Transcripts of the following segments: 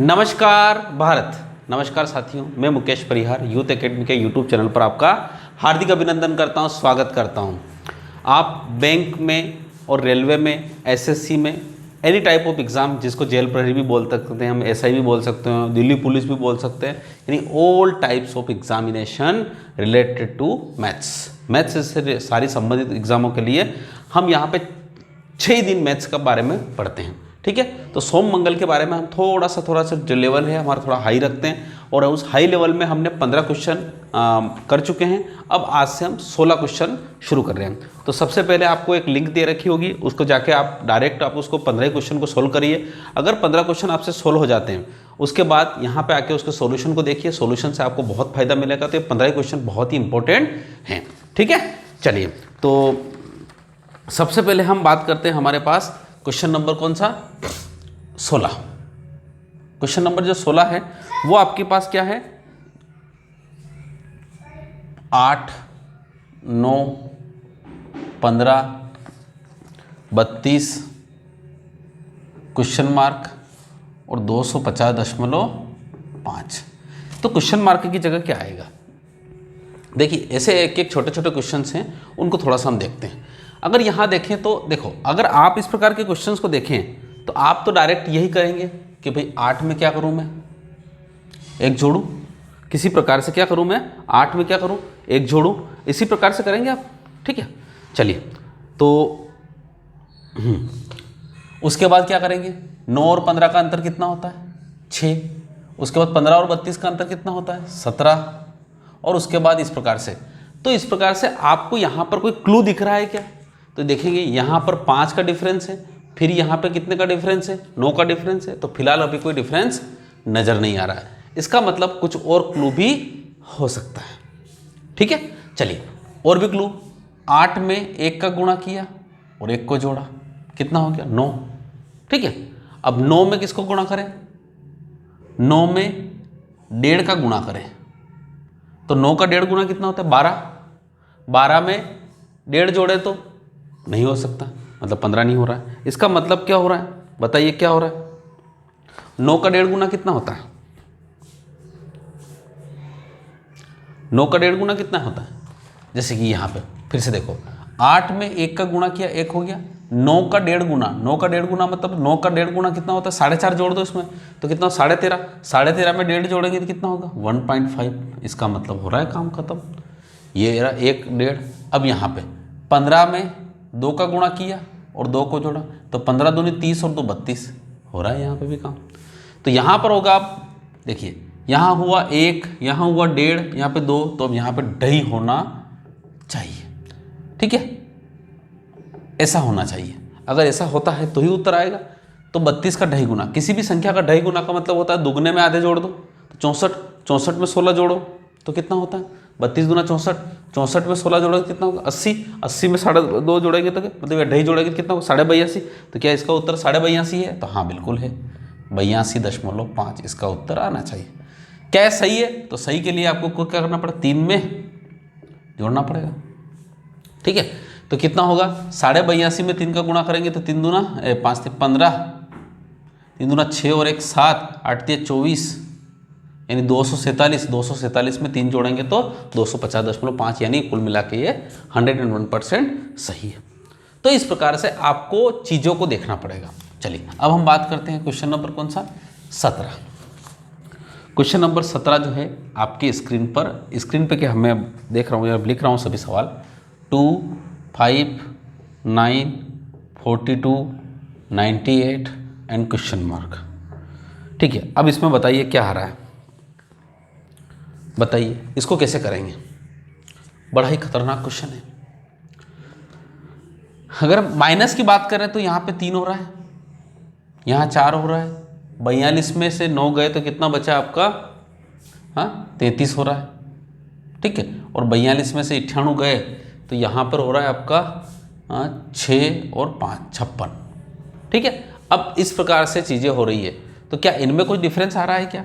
नमस्कार भारत, नमस्कार साथियों, मैं मुकेश परिहार यूथ एकेडमी के यूट्यूब चैनल पर आपका हार्दिक अभिनंदन करता हूं, स्वागत करता हूं। आप बैंक में और रेलवे में, एसएससी में, एनी टाइप ऑफ एग्ज़ाम, जिसको जेल प्रहरी भी बोल सकते हैं, हम एसआई भी बोल सकते हैं, दिल्ली पुलिस भी बोल सकते हैं, यानी all types of examination related to maths से सारी संबंधित एग्जामों के लिए हम यहाँ पे 6 दिन मैथ्स के बारे में पढ़ते हैं। ठीक है, तो सोम मंगल के बारे में हम थोड़ा सा जो लेवल है हमारा थोड़ा हाई रखते हैं, और उस हाई लेवल में हमने 15 क्वेश्चन कर चुके हैं। अब आज से हम 16 क्वेश्चन शुरू कर रहे हैं। तो सबसे पहले आपको एक लिंक दे रखी होगी, उसको जाके आप डायरेक्ट उसको 15 क्वेश्चन को सोल्व करिए। अगर 15 क्वेश्चन आपसे सोल्व हो जाते हैं, उसके बाद यहाँ पे आके उसके सॉल्यूशन को देखिए, सॉल्यूशन से आपको बहुत फायदा मिलेगा। तो ये 15 क्वेश्चन बहुत ही इंपॉर्टेंट हैं। ठीक है, चलिए तो सबसे पहले हम बात करते हैं, हमारे पास क्वेश्चन नंबर कौन सा, 16। क्वेश्चन नंबर जो 16 है वो आपके पास क्या है, 8, 9, 15, 32 क्वेश्चन मार्क और 250.5। तो क्वेश्चन मार्क की जगह क्या आएगा? देखिए, ऐसे एक एक छोटे छोटे क्वेश्चंस हैं, उनको थोड़ा सा हम देखते हैं। अगर यहाँ देखें तो देखो, अगर आप इस प्रकार के क्वेश्चंस को देखें तो आप तो डायरेक्ट यही करेंगे कि भाई 8 में क्या करूँ, मैं एक जोड़ूँ। किसी प्रकार से क्या करूँ मैं, 8 में क्या करूँ, एक जोड़ूँ। इसी प्रकार से करेंगे आप। ठीक है, चलिए तो उसके बाद क्या करेंगे, 9 और 15 का अंतर कितना होता है, 6। उसके बाद 15 और 32 का अंतर कितना होता है, 17। और उसके बाद इस प्रकार से। तो इस प्रकार से आपको यहाँ पर कोई क्लू दिख रहा है क्या? तो देखेंगे यहाँ पर 5 का डिफरेंस है, फिर यहाँ पे कितने का डिफरेंस है, 9 का डिफरेंस है। तो फिलहाल अभी कोई डिफरेंस नज़र नहीं आ रहा है। इसका मतलब कुछ और क्लू भी हो सकता है। ठीक है, चलिए और भी क्लू। 8 में 1 का गुणा किया और 1 को जोड़ा, कितना हो गया, 9। ठीक है, अब 9 में किसको गुणा करें, 9 में 1.5 का गुणा करें। तो 9 का 1.5 गुना कितना होता है, 12। 12 में 1.5 जोड़े तो नहीं हो सकता, मतलब 15 नहीं हो रहा है। इसका मतलब क्या हो रहा है, बताइए क्या हो रहा है? 9 का 1.5 गुना कितना होता है, 9 का 1.5 गुना कितना होता है? जैसे कि यहाँ पे फिर से देखो, 8 में 1 का गुणा किया, 1 हो गया। 9 का 1.5 गुना, 9 का 1.5 गुना मतलब 9 का 1.5 गुना कितना होता है, 4.5 जोड़ दो इसमें, तो कितना, 13.5। 13.5 में 1.5 जोड़ेंगे तो कितना होगा, 1.5। इसका मतलब हो रहा है काम खत्म। ये रहा 1, 1.5। अब यहाँ पे 15 में 2 का गुणा किया और 2 को जोड़ा, तो 15 दूनी 30 और 2 32 हो रहा है यहाँ पे भी काम। तो यहाँ पर होगा, आप देखिए, यहाँ हुआ 1, यहाँ हुआ 1.5, यहाँ पे 2, तो अब यहाँ पे 2.5 होना चाहिए। ठीक है, ऐसा होना चाहिए। अगर ऐसा होता है तो ही उत्तर आएगा। तो 32 का 2.5 गुना, किसी भी संख्या का 2.5 गुना का मतलब होता है दुगने में आधे जोड़ दो। तो 64, 64 में 16 जोड़ो तो कितना होता है, 32 गुना 64, 64 में 16 जोड़ोगे कितना होगा, 80। 80 में 2.5 जोड़ेंगे तो मतलब 2.5 जोड़ेंगे कितना होगा, 82.5। तो क्या इसका उत्तर 82.5 है? तो हाँ बिल्कुल है, 82.5 इसका उत्तर आना चाहिए। क्या सही है? तो सही के लिए आपको क्या करना पड़ेगा, 3 में जोड़ना पड़ेगा। ठीक है, तो कितना होगा, 82.5 में 3 का गुणा करेंगे तो 3 दूना 5 × 15, 3 दूना 6 और 1 7, 8 × 24, यानी 247। 247 में 3 जोड़ेंगे तो 250.5, यानी कुल मिला के ये 101% सही है। तो इस प्रकार से आपको चीज़ों को देखना पड़ेगा। चलिए अब हम बात करते हैं क्वेश्चन नंबर कौन सा, 17। क्वेश्चन नंबर 17 जो है आपकी स्क्रीन पे क्या मैं देख रहा हूँ, या लिख रहा हूँ सभी सवाल, 2, 5, 9, 42, 98 एंड क्वेश्चन मार्क। ठीक है, अब इसमें बताइए क्या आ रहा है, बताइए इसको कैसे करेंगे। बड़ा ही खतरनाक क्वेश्चन है। अगर माइनस की बात करें तो यहाँ पे 3 हो रहा है, यहाँ 4 हो रहा है। 42 में से 9 गए तो कितना बचा आपका, हाँ 33 हो रहा है। ठीक है, और 42 में से 98 गए तो यहाँ पर हो रहा है आपका 6 और 5 56। ठीक है, अब इस प्रकार से चीज़ें हो रही है। तो क्या इनमें कुछ डिफरेंस आ रहा है क्या?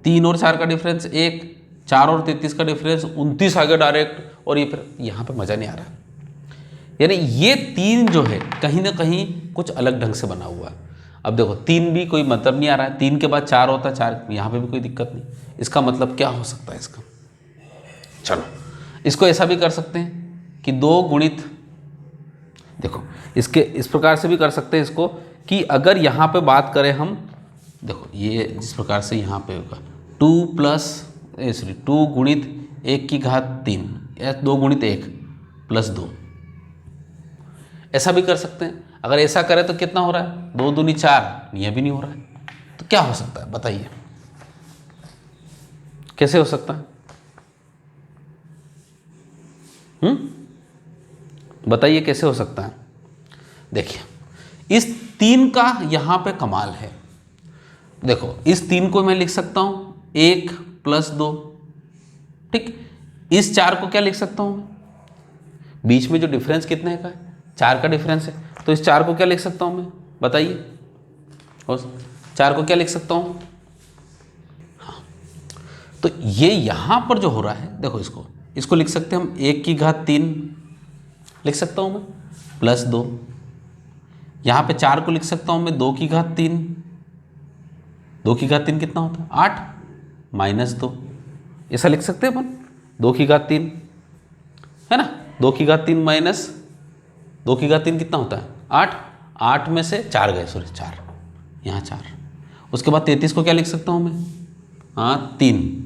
3 और 4 का डिफरेंस 1, 4 और 33 का डिफरेंस 29 आ गया डायरेक्ट, और ये फिर यहाँ पे मज़ा नहीं आ रहा। यानी ये 3 जो है कहीं ना कहीं कुछ अलग ढंग से बना हुआ है। अब देखो 3 भी कोई मतलब नहीं आ रहा है, 3 के बाद 4 होता है, 4 यहाँ पे भी कोई दिक्कत नहीं। इसका मतलब क्या हो सकता है इसका? चलो इसको ऐसा भी कर सकते हैं कि 2 गुणित, देखो इसके इस प्रकार से भी कर सकते हैं इसको कि अगर यहाँ पे बात करें हम, देखो ये जिस प्रकार से यहाँ पे होगा 2 गुणित 1 की घात 3 या 2 गुणित 1 प्लस 2, ऐसा भी कर सकते हैं। अगर ऐसा करें तो कितना हो रहा है? 2 दूनी 4, यह भी नहीं हो रहा है। तो क्या हो सकता है बताइए, कैसे हो सकता है? बताइए कैसे हो सकता है? देखिए इस 3 का यहाँ पे कमाल है। देखो इस 3 को मैं लिख सकता हूँ 1 प्लस 2, ठीक। इस 4 को क्या लिख सकता हूँ? बीच में जो डिफरेंस कितने का है? 4 का डिफरेंस है। तो इस 4 को क्या लिख सकता हूँ मैं? बताइए, और 4 को क्या लिख सकता हूँ? हाँ, तो ये यहाँ पर जो हो रहा है, देखो इसको लिख सकते हैं हम 1 की घात 3 लिख सकता हूँ मैं, प्लस 2। यहाँ पे 4 को लिख सकता हूँ मैं 2 की घात 3। 2 की घात 3 कितना होता है? 8 माइनस 2, ऐसा लिख सकते हैं अपन। 2 की घात 3 है ना, 2 की घात 3 माइनस 2 की घात 3 कितना होता है? 8। 8 में से 4 गए, सॉरी 4, यहाँ 4। उसके बाद 33 को क्या लिख सकता हूँ मैं? हाँ 3,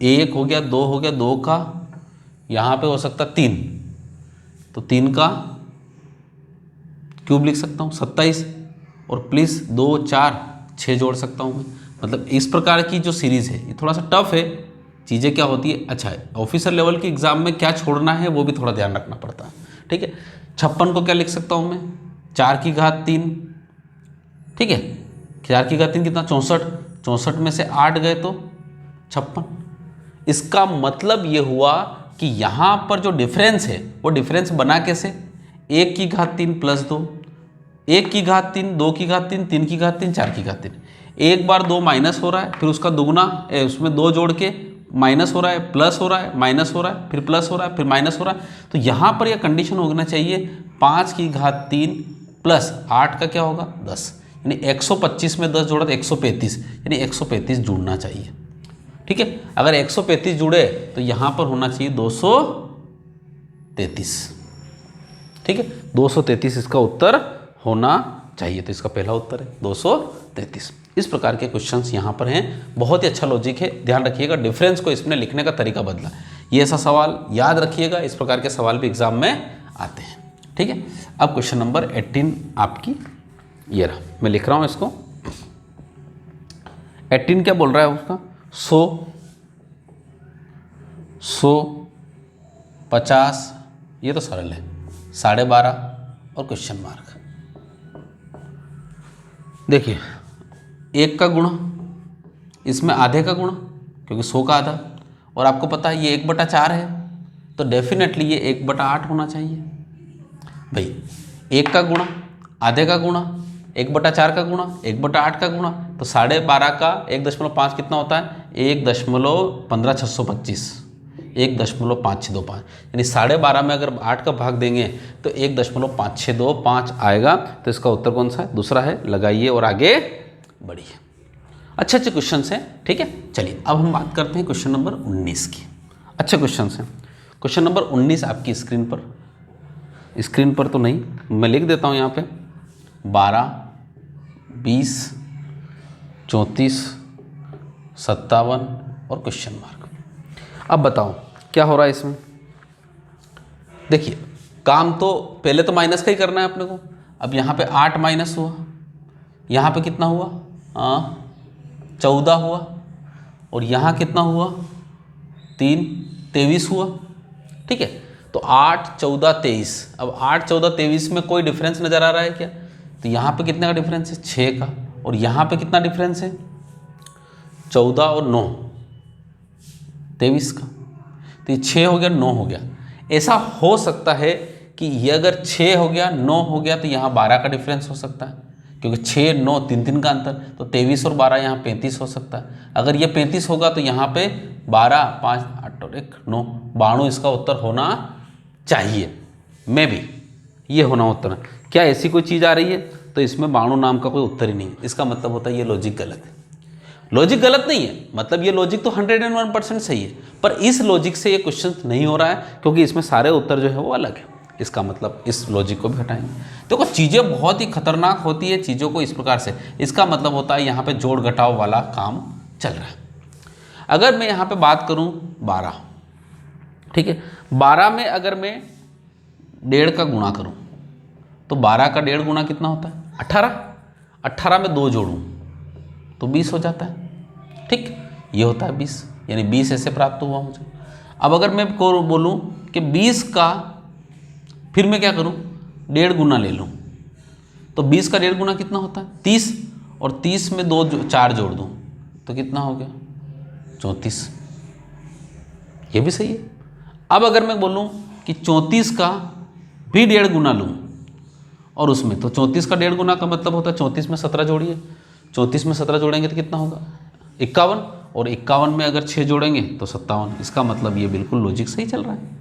1 हो गया, 2 हो गया, 2 का यहाँ पे हो सकता 3, तो 3 का क्यूब लिख सकता हूँ 27, और प्लस 2 4 6 जोड़ सकता हूँ मैं। मतलब इस प्रकार की जो सीरीज़ है ये थोड़ा सा टफ है, चीज़ें क्या होती है, अच्छा है ऑफिसर लेवल के एग्जाम में क्या छोड़ना है वो भी थोड़ा ध्यान रखना पड़ता है, ठीक है। 56 को क्या लिख सकता हूँ मैं? 4 की घात 3, ठीक है। 4 की घात 3 कितना? 64। 64 में से 8 गए तो 56। इसका मतलब ये हुआ कि यहाँ पर जो डिफरेंस है वो डिफरेंस बना कैसे? 1 की घात 3 प्लस 2, 1 की घात 3, 2 की घात 3, 3 की घात 3, 4 की घात 3। एक बार 2 माइनस हो रहा है, फिर उसका दुगना उसमें 2 जोड़ के माइनस हो रहा है, प्लस हो रहा है, माइनस हो रहा है, फिर प्लस हो रहा है, फिर माइनस हो रहा है। तो यहाँ पर यह कंडीशन होना चाहिए 5 की घात 3 प्लस 8 का क्या होगा? 10, यानी 125 में 10 जोड़ा तो 135, यानी 135 जुड़ना चाहिए, ठीक है। अगर 135 जुड़े तो यहाँ पर होना चाहिए 233, ठीक है। 233 इसका उत्तर होना चाहिए, तो इसका पहला उत्तर है 233। इस प्रकार के क्वेश्चंस यहाँ पर हैं, बहुत ही अच्छा लॉजिक है। ध्यान रखिएगा डिफरेंस को इसने लिखने का तरीका बदला, ये ऐसा सवाल याद रखिएगा, इस प्रकार के सवाल भी एग्जाम में आते हैं, ठीक है। अब क्वेश्चन नंबर 18 आपकी ये रहा, मैं लिख रहा हूँ इसको। 18 क्या बोल रहा है उसका? 100, 50, ये तो सरल है, 12.5 और क्वेश्चन मार्क। देखिए 1 का गुणा, इसमें आधे का गुणा, क्योंकि 100 का आधा, और आपको पता है ये 1/4 है, तो डेफिनेटली ये 1/8 होना चाहिए भाई। 1 का गुणा, आधे का गुणा, 1/4 का गुणा, 1/8 का गुणा, तो 12.5 का 1.5 कितना होता है? 1.15/625, 1.5625, यानी 12.5 में अगर 8 का भाग देंगे तो 1.5625 आएगा। तो इसका उत्तर कौन सा है? दूसरा है। लगाइए और आगे बढ़िए। अच्छे अच्छे क्वेश्चन हैं, ठीक है। चलिए अब हम बात करते हैं क्वेश्चन नंबर 19 की। अच्छे क्वेश्चन हैं। क्वेश्चन नंबर 19 आपकी स्क्रीन पर तो नहीं, मैं लिख देता हूँ यहाँ पे 12, 20, 34, 57 और क्वेश्चन मार्क। अब बताओ क्या हो रहा है इसमें? देखिए काम तो पहले तो माइनस का ही करना है अपने को। अब यहाँ पे 8 माइनस हुआ, यहाँ पे कितना हुआ? 14 हुआ, और यहाँ कितना हुआ? 3, 23 हुआ, ठीक है। तो 8, 14, 23। अब 8, 14, 23 में कोई डिफरेंस नज़र आ रहा है क्या? तो यहाँ पे कितने का डिफरेंस है? 6 का। और यहाँ पे कितना डिफरेंस है? 14 और 9, 23 का। तो ये 6 हो गया, 9 हो गया। ऐसा हो सकता है कि ये अगर 6 हो गया, 9 हो गया, तो यहाँ 12 का डिफरेंस हो सकता है, क्योंकि 6, 9, 3 का अंतर, तो 23 और 12 यहाँ 35 हो सकता है। अगर ये 35 होगा तो यहाँ पे 12, 5, 8 और 1, 9, 92 इसका उत्तर होना चाहिए। मे भी ये होना उत्तर। क्या ऐसी कोई चीज़ आ रही है? तो इसमें 92 नाम का कोई उत्तर ही नहीं। इसका मतलब होता है ये लॉजिक गलत है। लॉजिक गलत नहीं है, मतलब ये लॉजिक तो 101% सही है, पर इस लॉजिक से ये क्वेश्चन नहीं हो रहा है क्योंकि इसमें सारे उत्तर जो है वो अलग है। इसका मतलब इस लॉजिक को भी हटाएंगे। देखो चीज़ें बहुत ही खतरनाक होती है चीज़ों को इस प्रकार से, इसका मतलब होता है यहाँ पे जोड़ घटाव वाला काम चल रहा है। अगर मैं यहाँ पे बात करूँ 12, ठीक है, 12 में अगर मैं 1.5 का गुणा करूँ तो 12 का 1.5 गुना कितना होता है? 18। 18 में 2 जोड़ूँ तो 20 हो जाता है। ठीक, ये होता है 20, यानी 20 ऐसे प्राप्त हुआ मुझे। अब अगर मैं को बोलूँ कि 20 का, फिर मैं क्या करूँ, 1.5 गुना ले लूँ तो 20 का 1.5 गुना कितना होता है? 30, और 30 में 4 जोड़ दूँ तो कितना हो गया? 34। ये भी सही है। अब अगर मैं बोलूँ कि 34 का भी 1.5 गुना लूँ और उसमें, तो 34 का 1.5 गुना का मतलब होता है 34 में 17 जोड़िए, 34 में 17 जोड़ेंगे तो कितना होगा? 51, और 51 में अगर 6 जोड़ेंगे तो 57। इसका मतलब ये बिल्कुल लॉजिक सही चल रहा है।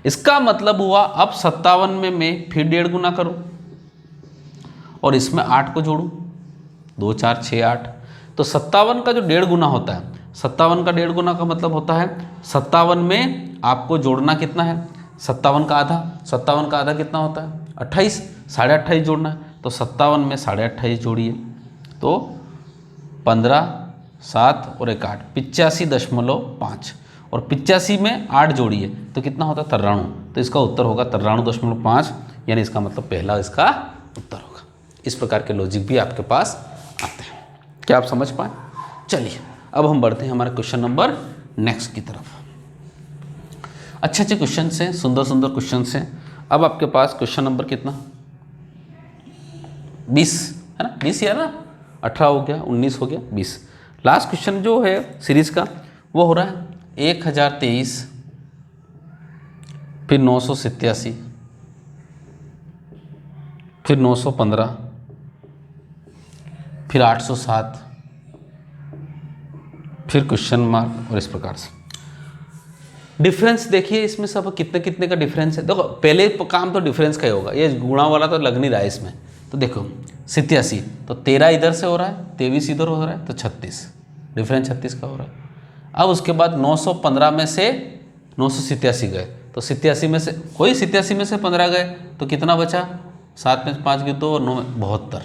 इसका मतलब हुआ अब 57 में मैं फिर 1.5 गुना करूँ और इसमें 8 को जोड़ूँ, 2 4 6 8, तो 57 का जो 1.5 गुना होता है, 57 का 1.5 गुना का मतलब होता है 57 में आपको जोड़ना कितना है? 57 का आधा, 57 का आधा कितना होता है? 28, 28.5 जोड़ना है, तो 57 में 28.5 जोड़िए तो 15, 7 और 1 8, 85.5, और 85 में 8 जोड़िए तो कितना होता है? 93। तो इसका उत्तर होगा 93.5, यानी इसका मतलब पहला इसका उत्तर होगा। इस प्रकार के लॉजिक भी आपके पास आते हैं। क्या आप समझ पाए? चलिए अब हम बढ़ते हैं हमारे क्वेश्चन नंबर नेक्स्ट की तरफ। अच्छे अच्छे क्वेश्चन हैं, सुंदर सुंदर क्वेश्चन हैं। अब आपके पास क्वेश्चन नंबर कितना? 20 है ना, 20 है ना, 18 हो गया, 19 हो गया, 20। लास्ट क्वेश्चन जो है सीरीज़ का वो हो रहा है 1023, फिर 987, फिर 915, फिर 807, फिर क्वेश्चन मार्क, और इस प्रकार से। डिफरेंस देखिए इसमें सब कितने कितने का डिफरेंस है। देखो पहले काम तो डिफरेंस का ही होगा, ये गुणा वाला तो लग नहीं रहा है इसमें। तो देखो 87, तो 13 इधर से हो रहा है, 23 इधर हो रहा है, तो 36, डिफरेंस 36 का हो रहा है। अब उसके बाद 915 में से 987 गए, तो 87 में से कोई 87 में से 15 गए तो कितना बचा? 7 में 5 गए तो 9 72,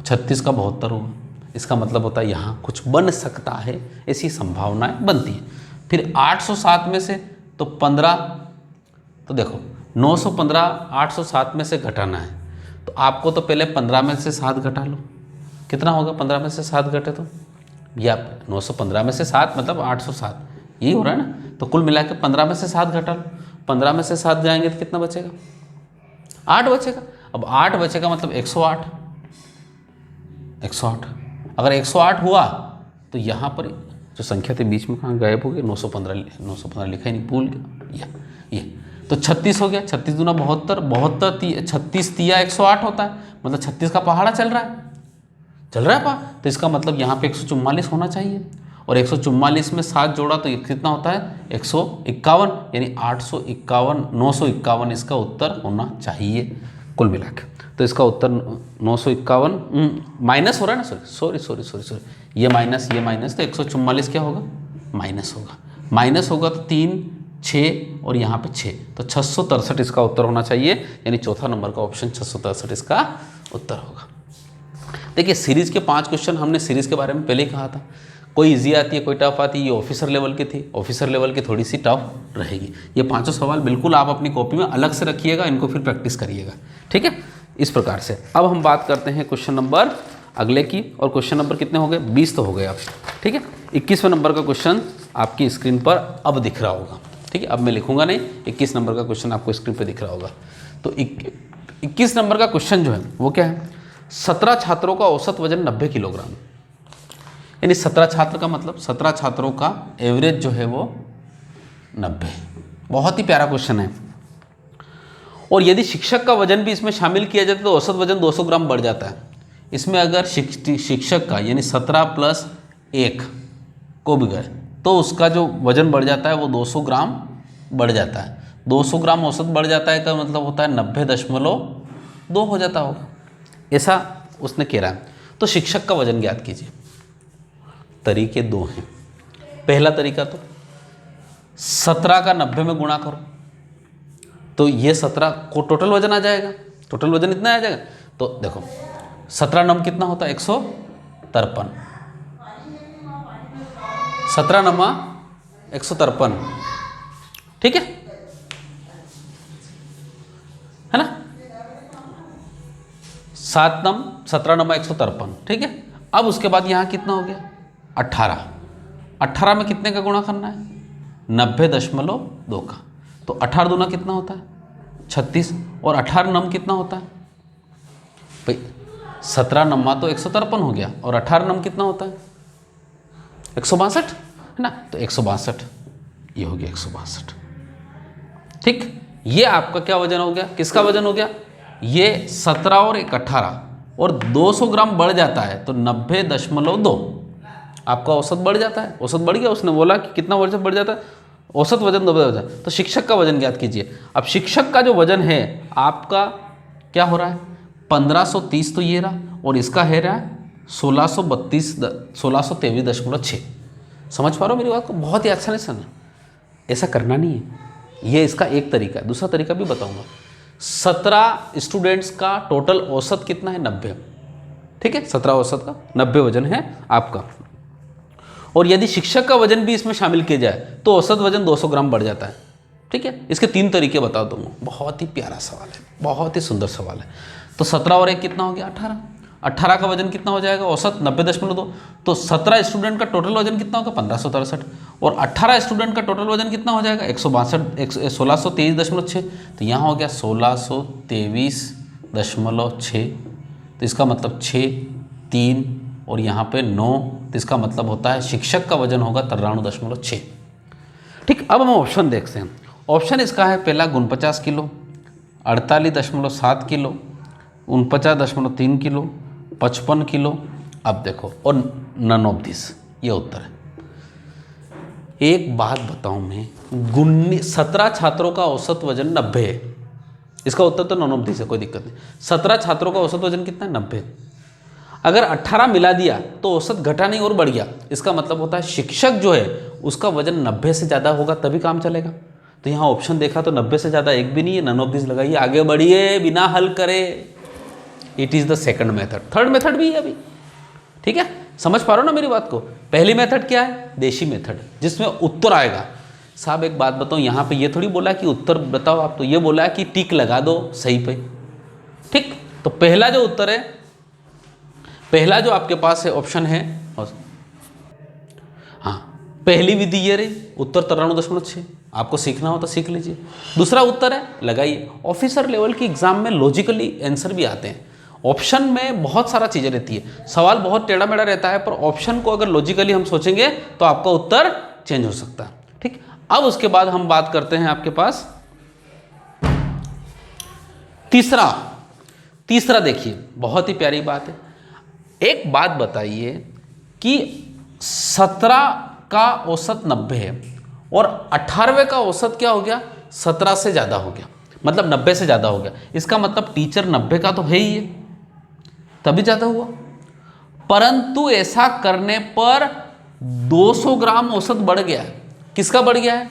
36 का 72 होगा। इसका मतलब होता है यहाँ कुछ बन सकता है, ऐसी संभावनाएं बनती है। फिर 807 में से तो 15, तो देखो 915 807 में से घटाना है, तो आपको तो पहले 15 में से 7 घटा लो, कितना होगा? 15 में से 7 घटे तो या 915 में से 7 मतलब 807, यही हो रहा है ना। तो कुल मिला के 15 में से 7 घटा लो, 15 में से 7 जाएंगे तो कितना बचेगा? 8 बचेगा। अब 8 बचेगा मतलब 108, 108। अगर 108 हुआ तो यहाँ पर जो संख्या थी बीच में कहाँ गायब हो गई? 915 लिखा ही नहीं, भूल गया ये तो 36 हो गया। 36 दूना 72, 72 36 तिया 108 होता है, मतलब 36 का पहाड़ा चल रहा है पहाड़। तो इसका मतलब यहाँ पे 144 होना चाहिए, और 144 में 7 जोड़ा तो कितना होता है? 151, यानी 851 951 इसका उत्तर होना चाहिए कुल मिला के। तो इसका उत्तर 951 माइनस हो रहा है ना, सॉरी ये माइनस तो 144 क्या होगा? माइनस होगा तो 3 6 और यहाँ पे 6, तो 663 इसका उत्तर होना चाहिए, यानी चौथा नंबर का ऑप्शन 663 इसका उत्तर होगा। देखिए सीरीज़ के 5 क्वेश्चन हमने सीरीज़ के बारे में पहले ही कहा था, कोई इजी आती है कोई टफ आती है। ये ऑफिसर लेवल की थी, ऑफिसर लेवल की थोड़ी सी टफ रहेगी। ये 5 सवाल बिल्कुल आप अपनी कॉपी में अलग से रखिएगा, इनको फिर प्रैक्टिस करिएगा, ठीक है। इस प्रकार से अब हम बात करते हैं क्वेश्चन नंबर अगले की, और क्वेश्चन नंबर कितने हो गए? 20 तो हो गए आप, ठीक है। 21वें नंबर का क्वेश्चन आपकी स्क्रीन पर अब दिख रहा होगा, ठीक है। अब मैं लिखूंगा नहीं, 21 नंबर का क्वेश्चन आपको स्क्रीन पर दिख रहा होगा। तो 21 नंबर का क्वेश्चन जो है वो क्या है? 17 छात्रों का औसत वजन 90 किलोग्राम, यानी 17 छात्र का मतलब 17 छात्रों का एवरेज जो है वो 90। बहुत ही प्यारा क्वेश्चन है। और यदि शिक्षक का वजन भी इसमें शामिल किया जाता है तो औसत वजन 200 ग्राम बढ़ जाता है। इसमें अगर शिक्षक का यानी 17 + 1 को भी गए तो उसका जो वजन बढ़ जाता है वो 200 ग्राम बढ़ जाता है। 200 ग्राम औसत बढ़ जाता है का मतलब होता है 90.2 हो जाता होगा। ऐसा उसने कह रहा है। तो शिक्षक का वजन ज्ञात कीजिए। तरीके दो हैं। पहला तरीका तो 17 का 90 में गुणा करो, तो ये 17 को टोटल वजन आ जाएगा। टोटल वजन इतना आ जाएगा। तो देखो 17 नम कितना होता है 153, 17 नमा 153, ठीक है ना। 7 नम 17 नमा 153, ठीक है। अब उसके बाद यहाँ कितना हो गया 18, 18 में कितने का गुणा करना है 90.2 का। तो 18 दूना कितना होता है 36, और 18 नम कितना होता है भाई 17 नम्मा तो 153 हो गया, और 18 नम कितना होता है 162 है ना। तो 162 ये हो गया 162, ठीक। ये आपका क्या वजन हो गया, किसका वजन हो गया, ये 17 और 1 18, और 200 ग्राम बढ़ जाता है तो 90.2 आपका औसत बढ़ जाता है। औसत बढ़ गया, उसने बोला कि कितना वजन बढ़ जाता है, औसत वजन 90 हो जाता है। तो शिक्षक का वजन ज्ञात कीजिए। अब शिक्षक का जो वजन है आपका क्या हो रहा है 1530, तो ये रहा, और इसका है रहा 1623.6। समझ पा रहे हो मेरी बात को, बहुत ही आसानी से। ऐसा करना नहीं है, ये इसका एक तरीका है। दूसरा तरीका भी बताऊंगा। 17 स्टूडेंट्स का टोटल औसत कितना है 90, ठीक है। 17 औसत का 90 वजन है आपका, और यदि शिक्षक का वजन भी इसमें शामिल किया जाए तो औसत वजन 200 ग्राम बढ़ जाता है, ठीक है। इसके 3 तरीके बता दूंगा। बहुत ही प्यारा सवाल है, बहुत ही सुंदर सवाल है। तो 17 और 1 कितना हो गया 18, 18 का वजन कितना हो जाएगा औसत 90.2। तो 17 स्टूडेंट का टोटल वजन कितना होगा 1563, और 18 स्टूडेंट का टोटल वजन कितना हो जाएगा 1623.6। तो यहाँ हो गया 1623.6। तो इसका मतलब 6 3 और यहाँ पे 9, तो इसका मतलब होता है शिक्षक का वजन होगा 93.6, ठीक। अब हम ऑप्शन देखते हैं। ऑप्शन इसका है पहला 49 किलो, 48.7 किलो, 49.3 किलो, 55 किलो। अब देखो, और नन ऑफ दिस, ये उत्तर है। एक बात बताऊं मैं, 17 छात्रों का औसत वजन 90 है। इसका उत्तर तो नन ऑफ दिस है, कोई दिक्कत नहीं। 17 छात्रों का औसत वजन कितना है 90। अगर 18 मिला दिया तो औसत घटा नहीं और बढ़ गया। इसका मतलब होता है शिक्षक जो है उसका वजन 90 से ज़्यादा होगा तभी काम चलेगा। तो यहाँ ऑप्शन देखा तो 90 से ज़्यादा एक भी नहीं है, नन ऑफ दिस लगाइए, आगे बढ़िए बिना हल करे। It is the second method. Third method भी है अभी, ठीक है। समझ पा रहे हो ना मेरी बात को। पहली मेथड क्या है देशी मेथड, जिसमें उत्तर आएगा। साहब एक बात बताऊँ, यहाँ पे ये थोड़ी बोला कि उत्तर बताओ आप, तो ये बोला कि टिक लगा दो सही पे, ठीक। तो पहला जो उत्तर है, पहला जो आपके पास है ऑप्शन है, हाँ पहली विधि ये रही, उत्तर 93.6। आपको सीखना हो तो सीख लीजिए। दूसरा उत्तर है लगाइए। ऑफिसर लेवल की एग्जाम में लॉजिकली आंसर भी आते हैं। ऑप्शन में बहुत सारा चीज़ें रहती है, सवाल बहुत टेढ़ा मेढ़ा रहता है, पर ऑप्शन को अगर लॉजिकली हम सोचेंगे तो आपका उत्तर चेंज हो सकता है, ठीक। अब उसके बाद हम बात करते हैं आपके पास तीसरा देखिए, बहुत ही प्यारी बात है। एक बात बताइए कि 17 का औसत 90 है और 18वें का औसत क्या हो गया 17 से ज़्यादा हो गया, मतलब 90 से ज़्यादा हो गया। इसका मतलब टीचर 90 का तो है ही है, तभी ज़्यादा हुआ। परंतु ऐसा करने पर 200 ग्राम औसत बढ़ गया है। किसका बढ़ गया है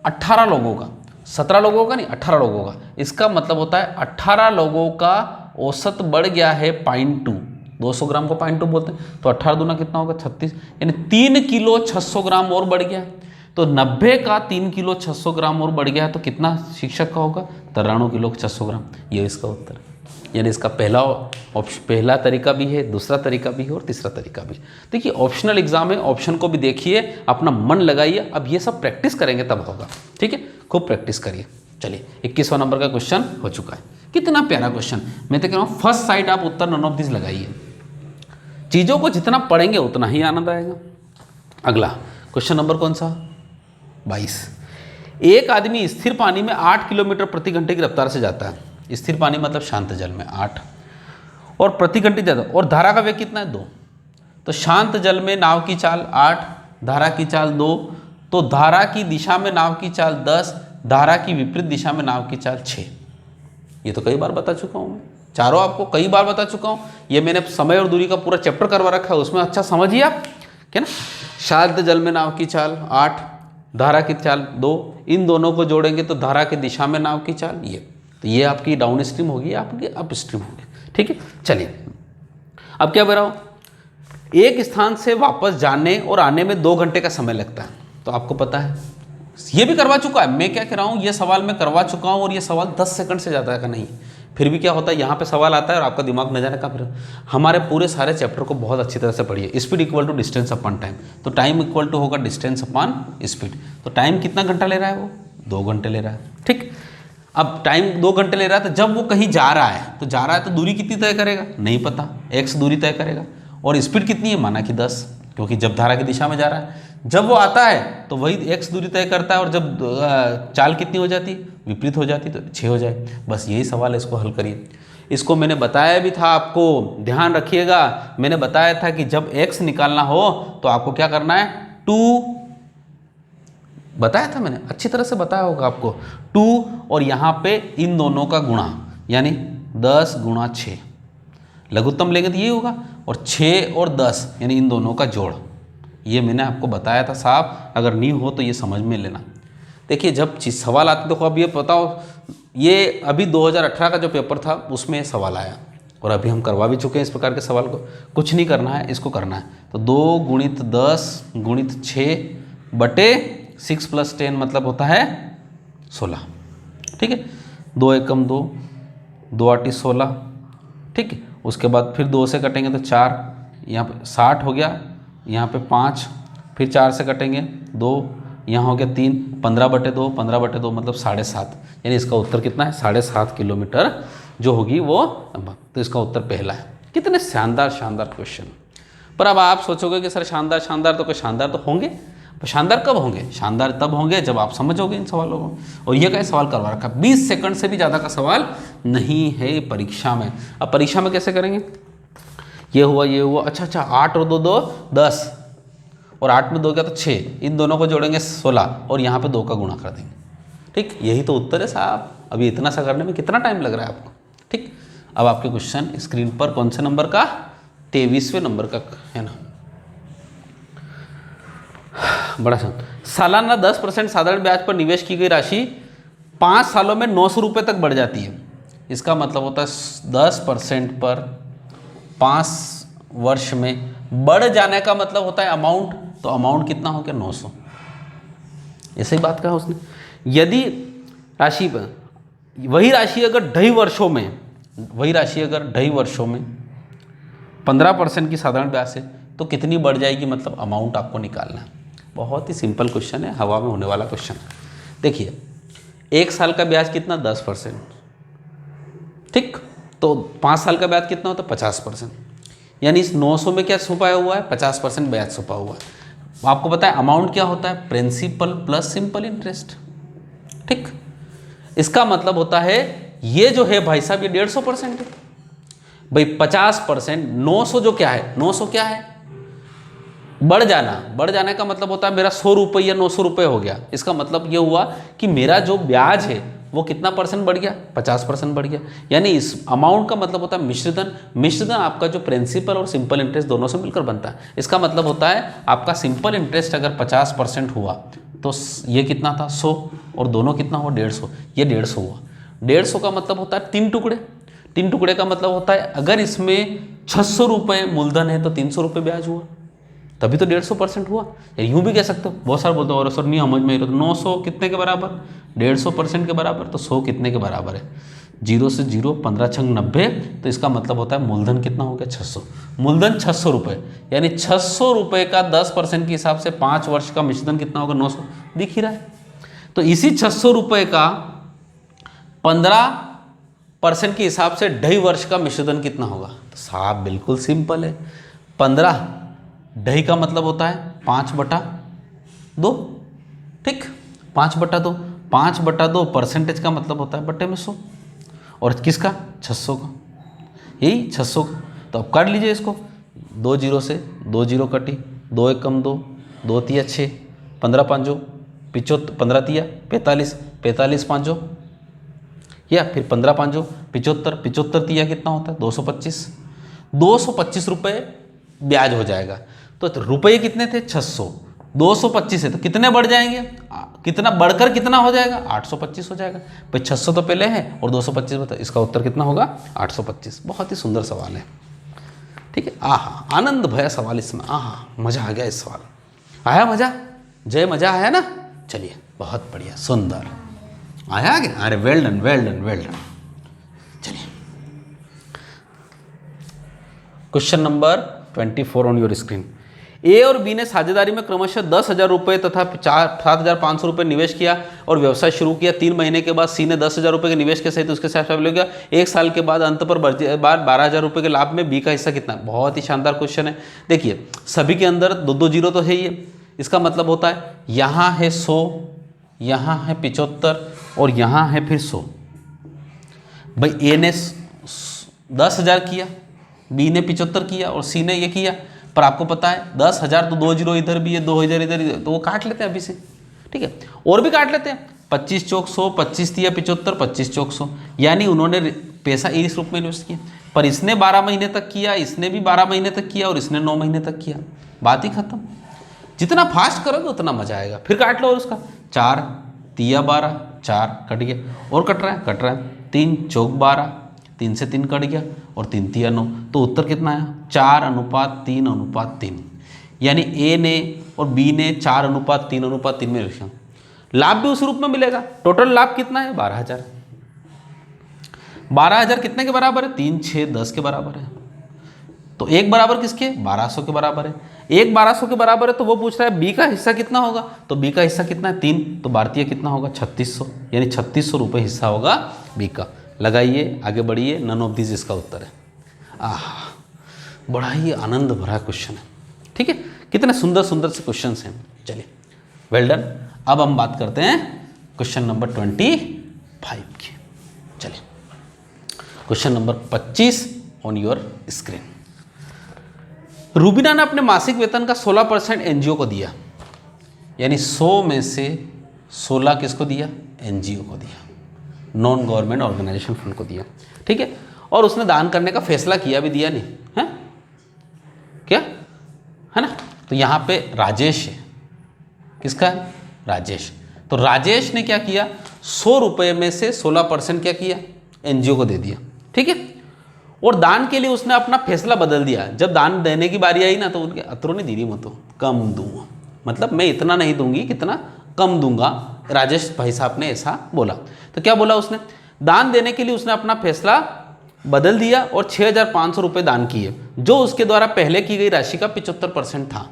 18 लोगों का, 17 लोगों का नहीं 18 लोगों का। इसका मतलब होता है 18 लोगों का औसत बढ़ गया है 0.2, 200 ग्राम को 0.2 बोलते हैं। तो 18 दूना कितना होगा 36, यानी 3 किलो 600 ग्राम और बढ़ गया। तो 90 का 3 किलो 600 ग्राम और बढ़ गया है, तो कितना शिक्षक का होगा 93 किलो 600 ग्राम। ये इसका उत्तर है। यानी इसका पहला तरीका भी है, दूसरा तरीका भी है और तीसरा तरीका भी। देखिए ऑप्शनल एग्जाम है, ऑप्शन को भी देखिए, अपना मन लगाइए। अब ये सब प्रैक्टिस करेंगे तब होगा, ठीक है। खूब प्रैक्टिस करिए। चलिए 21वां नंबर का क्वेश्चन हो चुका है। कितना प्यारा क्वेश्चन, मैं तो कह रहा हूँ फर्स्ट साइड आप उत्तर नन ऑफ दिस लगाइए। चीज़ों को जितना पढ़ेंगे उतना ही आनंद आएगा। अगला क्वेश्चन नंबर कौन सा 22। एक आदमी स्थिर पानी में 8 किलोमीटर प्रति घंटे की रफ्तार से जाता है। स्थिर पानी मतलब शांत जल में 8 और प्रति घंटे ज़्यादा, और धारा का वेग कितना है 2। तो शांत जल में नाव की चाल 8, धारा की चाल 2, तो धारा की दिशा में नाव की चाल 10, धारा की विपरीत दिशा में नाव की चाल 6। ये तो कई बार बता चुका हूँ मैं। चारों आपको कई बार बता चुका हूँ, ये मैंने समय और दूरी का पूरा चैप्टर करवा रखा है, उसमें अच्छा समझिए आप, क्या ना। शांत जल में नाव की चाल 8, धारा की चाल 2, इन दोनों को जोड़ेंगे तो धारा की दिशा में नाव की चाल ये, तो ये आपकी डाउन स्ट्रीम होगी, आपकी अप स्ट्रीम होगी, ठीक है। चलिए अब क्या बता रहा हूँ, एक स्थान से वापस जाने और आने में 2 घंटे का समय लगता है, तो आपको पता है, ये भी करवा चुका है, मैं क्या कह रहा हूँ, ये सवाल मैं करवा चुका हूँ और ये सवाल 10 सेकंड से ज़्यादा का नहीं है। फिर भी क्या होता है, यहाँ पे सवाल आता है और आपका दिमाग न जाने का, फिर हमारे पूरे सारे चैप्टर को बहुत अच्छी तरह से पढ़िए। Speed equal to distance upon time, तो टाइम इक्वल टू होगा डिस्टेंस अपॉन स्पीड, तो टाइम कितना घंटा ले रहा है, वो 2 घंटे ले रहा है, ठीक। अब टाइम 2 घंटे ले रहा है, तो जब वो कहीं जा रहा है तो दूरी कितनी तय करेगा, नहीं पता, x दूरी तय करेगा, और स्पीड कितनी है, माना कि 10, क्योंकि जब धारा की दिशा में जा रहा है। जब वो आता है तो वही x दूरी तय करता है, और जब चाल कितनी हो जाती, विपरीत हो जाती, तो 6 हो जाए। बस यही सवाल है, इसको हल करिए। इसको मैंने बताया भी था आपको, ध्यान रखिएगा, मैंने बताया था कि जब x निकालना हो तो आपको क्या करना है, 2, बताया था मैंने, अच्छी तरह से बताया होगा आपको, 2 और यहाँ पे इन दोनों का गुणा, यानी 10 गुणा 6, लघुत्तम लेंगे तो ये होगा, और 6 और 10 यानी इन दोनों का जोड़, ये मैंने आपको बताया था साहब, अगर नहीं हो तो ये समझ में लेना। देखिए जब चीज सवाल आते, देखो अब ये बताओ, ये अभी 2018 का जो पेपर था उसमें सवाल आया, और अभी हम करवा भी चुके हैं इस प्रकार के सवाल को, कुछ नहीं करना है, इसको करना है। तो 2 गुणित 10 गुणित 6 बटे 6 प्लस 10 मतलब होता है 16, ठीक है। 2 एकम 2, 2 आठी 16, ठीक है। उसके बाद फिर 2 से कटेंगे तो 4, यहाँ पे 60 हो गया, यहाँ पे 5, फिर 4 से कटेंगे 2, यहाँ हो गया 3, 15/2, 15/2 मतलब 7.5, यानी इसका उत्तर कितना है, 7.5 किलोमीटर जो होगी वो, तो इसका उत्तर पहला है। कितने शानदार शानदार क्वेश्चन। पर अब आप सोचोगे कि सर शानदार शानदार तो कोई शानदार तो होंगे, पर शानदार कब होंगे, शानदार तब होंगे जब आप समझोगे इन सवालों को। और ये का सवाल करवा रखा, 20 सेकंड से भी ज़्यादा का सवाल नहीं है परीक्षा में। अब परीक्षा में कैसे करेंगे, ये हुआ, अच्छा 8 और 2 2 10, और 8 में 2 गया तो 6, इन दोनों को जोड़ेंगे 16, और यहाँ पे 2 का गुणा कर देंगे, ठीक। यही तो उत्तर है साहब। अभी इतना सा करने में कितना टाइम लग रहा है आपको, ठीक। अब आपके क्वेश्चन स्क्रीन पर कौन से नंबर का, 23वें नंबर का है ना, बड़ा सालाना 10% साधारण ब्याज पर निवेश की गई राशि 5 सालों में 900 रुपये तक बढ़ जाती है। इसका मतलब होता है 10% पर 5 वर्ष में बढ़ जाने का मतलब होता है अमाउंट, तो अमाउंट कितना हो गया, 900। ऐसे ही बात कहा उसने। यदि राशि वही राशि अगर 2.5 वर्षों में 15% की साधारण ब्याज से, तो कितनी बढ़ जाएगी, मतलब अमाउंट आपको निकालना है। बहुत ही सिंपल क्वेश्चन है, हवा में होने वाला क्वेश्चन। देखिए 1 साल का ब्याज कितना, 10%, ठीक। तो 5 साल का ब्याज कितना होता है, 50%, यानी इस 900 में क्या छुपाया हुआ है, 50% ब्याज छुपा हुआ है। आपको पता है अमाउंट क्या होता है, प्रिंसिपल प्लस सिंपल इंटरेस्ट, ठीक। इसका मतलब होता है ये जो है भाई साहब, ये 150% है भाई, 50%, 900 जो क्या है, 900 क्या है, बढ़ जाने का मतलब होता है मेरा 100 रुपये या 900 रुपये हो गया। इसका मतलब ये हुआ कि मेरा जो ब्याज है वो कितना परसेंट बढ़ गया, 50% बढ़ गया। यानी इस अमाउंट का मतलब होता है मिश्रधन आपका जो प्रिंसिपल और सिंपल इंटरेस्ट दोनों से मिलकर बनता है। इसका मतलब होता है आपका सिंपल इंटरेस्ट अगर 50% हुआ तो ये कितना था, 100, और दोनों कितना हुआ, 150, ये 150 हुआ। 150 का मतलब होता है 3 टुकड़े, 3 टुकड़े का मतलब होता है अगर इसमें 600 रुपये मूलधन है तो 300 रुपये ब्याज हुआ, तभी तो 150% हुआ। यूँ भी कह सकते हो, बहुत सारे बोलते हो और सर नहीं समझ में, 900 कितने के बराबर, 150% के बराबर, तो 100 कितने के बराबर है, 0 से 0, 15 छंग 90, तो इसका मतलब होता है मूलधन कितना हो गया, 600। मूलधन 600 रुपये, यानी 600 रुपये का 10% के हिसाब से 5 वर्ष का मिश्रधन कितना होगा, 900, दिख ही रहा है। तो इसी 600 रुपये का 15% के हिसाब से 2.5 वर्ष का मिश्रधन कितना होगा, तो साहब बिल्कुल सिंपल है, 15, 2.5 का मतलब होता है 5/2, ठीक, 5/2, 5/2 परसेंटेज का मतलब होता है बट्टे में 100, और किसका, 600 का, यही 600 का। तो अब काट लीजिए इसको, 2 0 से 2 0 कटी, 2 एकम 2, 2 तिया 6, 15 5 75, 15 तिया 45, 45 5, या फिर 15 पाँचों 75, 75 तिया कितना होता है 225, 225 रुपये ब्याज हो जाएगा। तो रुपये कितने थे 600, 225 है तो कितने बढ़ जाएंगे, कितना बढ़कर कितना हो जाएगा 825 हो जाएगा। भाई 600 तो पहले है और 225 बता, इसका उत्तर कितना होगा 825। बहुत ही सुंदर सवाल है, ठीक है। आहा, आनंद भया सवाल इसमें, आहा मजा आ गया इस सवाल, आया मजा, जय मजा आया ना। चलिए बहुत बढ़िया, सुंदर आया आगे, अरे well done well done well done. चलिए question number 24 on your screen. A और बी ने साझेदारी में क्रमशः 10,000 रुपये तथा 7,500 रुपये निवेश किया और व्यवसाय शुरू किया। 3 महीने के बाद सी ने 10,000 रुपये के निवेश के सहित उसके साथ शामिल हो गया। 1 साल के बाद अंत पर 12,000 रुपये के लाभ में बी का हिस्सा कितना। बहुत ही शानदार क्वेश्चन है। देखिए सभी के अंदर 2-2 जीरो तो है ही है, इसका मतलब होता है यहाँ है 100, यहाँ है 75 और यहाँ है फिर 100। भाई ए ने 10,000 किया, बी ने 75 किया और सी ने ये किया, पर आपको पता है 10,000 तो 2 जीरो इधर भी है, 2,000 इधर, तो वो काट लेते हैं अभी से, ठीक है। और भी काट लेते हैं, 25 चौक 100, 25 दिया 75, 25 चौक 100, यानी उन्होंने पैसा इस रूप में इन्वेस्ट किया। पर इसने 12 महीने तक किया, इसने भी 12 महीने तक किया और इसने 9 महीने तक किया, बात ही खत्म। जितना फास्ट करोगे उतना मजा आएगा। फिर काट लो और उसका 4 तिया 12, 4 कट गया और कट रहा है 3 चौक 12, 3 से 3 कट गया और 3 तिया 9, तो उत्तर कितना आया 4:3:3। यानी ए ने और बी ने 4:3:3 में रखा। लाभ भी उस रूप में मिलेगा। टोटल लाभ कितना है 12,000। 12,000 कितने के बराबर है 3, 6, 10 के बराबर है। तो एक बराबर किसके 1200 के बराबर है। एक 1200 के बराबर है तो वो पूछ रहा है बी का हिस्सा कितना होगा, तो बी का हिस्सा कितना है 3, तो भारतीय कितना होगा 3600, यानी 3600 रुपये हिस्सा होगा बी का। लगाइए आगे बढ़िए, नन ऑफ दिस इसका उत्तर है। आह बड़ा ही आनंद भरा क्वेश्चन है, ठीक है। कितने सुंदर सुंदर से क्वेश्चन हैं। चलिए वेल डन। अब हम बात करते हैं क्वेश्चन नंबर 25 की। चलिए question number 25 on your screen. Rubina ने अपने मासिक वेतन का 16% एनजीओ को दिया, यानी 100 में से 16 किसको दिया एनजीओ को दिया, नॉन गवर्नमेंट ऑर्गेनाइजेशन फंड को दिया, ठीक है। और उसने दान करने का फैसला किया भी, दिया नहीं है क्या, है ना। तो यहाँ पे राजेश है, किसका है राजेश। तो राजेश ने क्या किया 100 रुपये में से 16% क्या किया एनजीओ को दे दिया, ठीक है। और दान के लिए उसने अपना फैसला बदल दिया। जब दान देने की बारी आई ना तो उनके अतरो नहीं दीदी मत कम दूंगा, मतलब मैं इतना नहीं दूंगी कितना कम दूंगा, राजेश भाई साहब ने ऐसा बोला। तो क्या बोला उसने, दान देने के लिए उसने अपना फैसला बदल दिया और 6,500 रुपये दान किए, जो उसके द्वारा पहले की गई राशि का 75% था।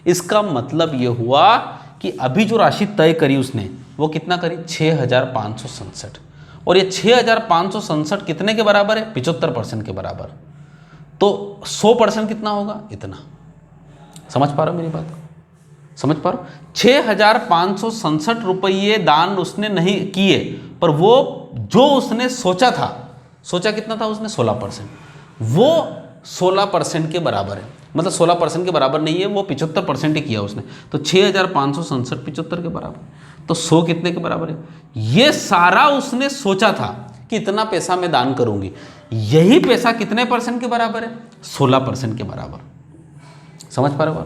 इसका मतलब ये हुआ कि अभी जो राशि तय करी उसने वो कितना करी 6,567, और ये 6,567 कितने के बराबर है 75% के बराबर। तो 100% कितना होगा इतना। समझ पा रहे हो मेरी बात को, समझ पा रहे हो। 6,567 रुपये दान उसने नहीं किए, पर वो जो उसने सोचा था, सोचा कितना था उसने 16%, वो 16% के बराबर है। मतलब 16% के बराबर नहीं है, वो 75% ही किया उसने। तो 6,567 75 के बराबर, तो 100 कितने के बराबर है। ये सारा उसने सोचा था कि इतना पैसा मैं दान करूंगी, यही पैसा कितने परसेंट के बराबर है 16% के बराबर। समझ पा रहे हो।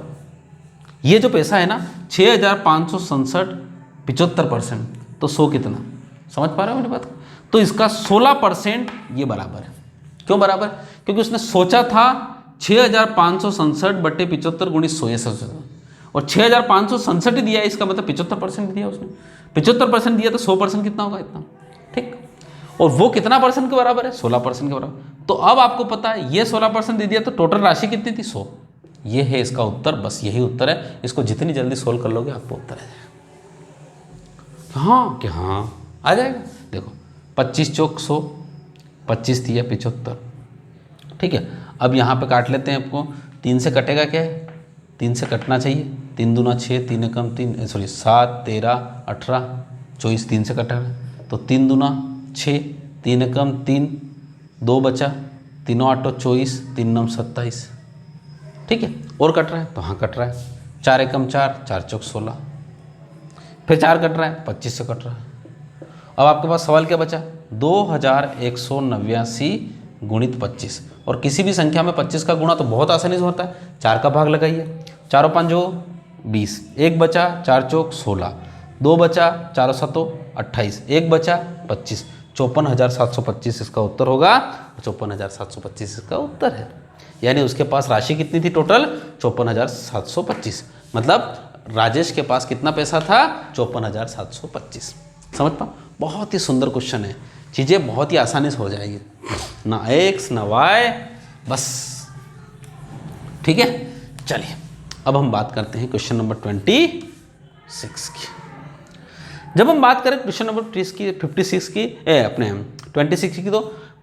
ये जो पैसा है ना 6,567 75%, तो 100 कितना, समझ पा रहे हो मेरी बात। तो इसका 16% ये बराबर है। क्यों बराबर, क्योंकि उसने सोचा था 6,567 बटे 75 गुणित 100, और 6,567 ही दिया है, इसका मतलब 75% दिया उसने। 75% दिया तो 100% कितना होगा इतना, ठीक। और वो कितना परसेंट के बराबर है 16% के बराबर। तो अब आपको पता है ये 16% दे दिया, तो टोटल राशि कितनी थी 100। ये है इसका उत्तर, बस यही उत्तर है। इसको जितनी जल्दी सोल्व कर लोगे आपको उत्तर आ जाएगा। हाँ क्या हाँ आ जाएगा। देखो 25 चौक 100, 25 दिया 75, ठीक है। अब यहाँ पे काट लेते हैं। आपको 3 से कटेगा क्या है, 3 से कटना चाहिए। 3 दूना 6, 3 एकम 3, सॉरी 7, 13, 18, 24, 3 से कटेगा। तो 3 दूना 6, 3 एकम 3, 2 बचा, 3 8 24, 3 9 27, ठीक है। और कट रहा है तो हाँ कट रहा है। 4 एकम 4, 4 चौक 16, फिर 4 कट रहा है 25 से कट रहा है। अब आपके पास सवाल क्या बचा, 2189 गुणित 25। और किसी भी संख्या में 25 का गुणा तो बहुत आसानी से होता है, 4 का भाग लगाइए, 4 और 5 20, 1 बचा, 4 चौक 16, 2 बचा, 4 7 28, 1 बचा 25, 54,725 इसका उत्तर होगा। 54,725 इसका उत्तर है। यानी उसके पास राशि कितनी थी टोटल? 54,725। मतलब राजेश के पास कितना पैसा था? 54,725। समझ पा? बहुत ही सुंदर क्वेश्चन है, चीज़ें बहुत ही आसानी से हो जाएगी, ना एक्स ना वाई, बस। ठीक है, चलिए अब हम बात करते हैं क्वेश्चन नंबर 26 की। जब हम बात करें क्वेश्चन नंबर 56 की, अपने 26 की, तो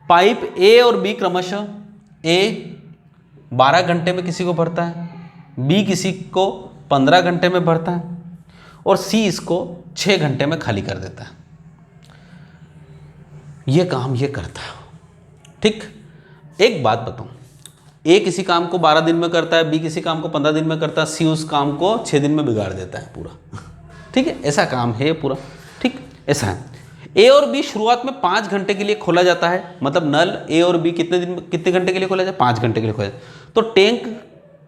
पाइप ए और बी क्रमशः ए 12 घंटे में किसी को भरता है, बी किसी को 15 घंटे में भरता है और सी इसको 6 घंटे में खाली कर देता है। ये काम ये करता है। ठीक, एक बात बताऊं, ए किसी काम को 12 दिन में करता है, बी किसी काम को 15 दिन में करता है, सी उस काम को 6 दिन में बिगाड़ देता है पूरा। ठीक है, ऐसा काम है पूरा। ठीक, ऐसा है। ए और बी शुरुआत में 5 घंटे के लिए खोला जाता है, मतलब नल ए और बी कितने घंटे के लिए खोला जाए? 5 घंटे के लिए खोला जाए। तो टैंक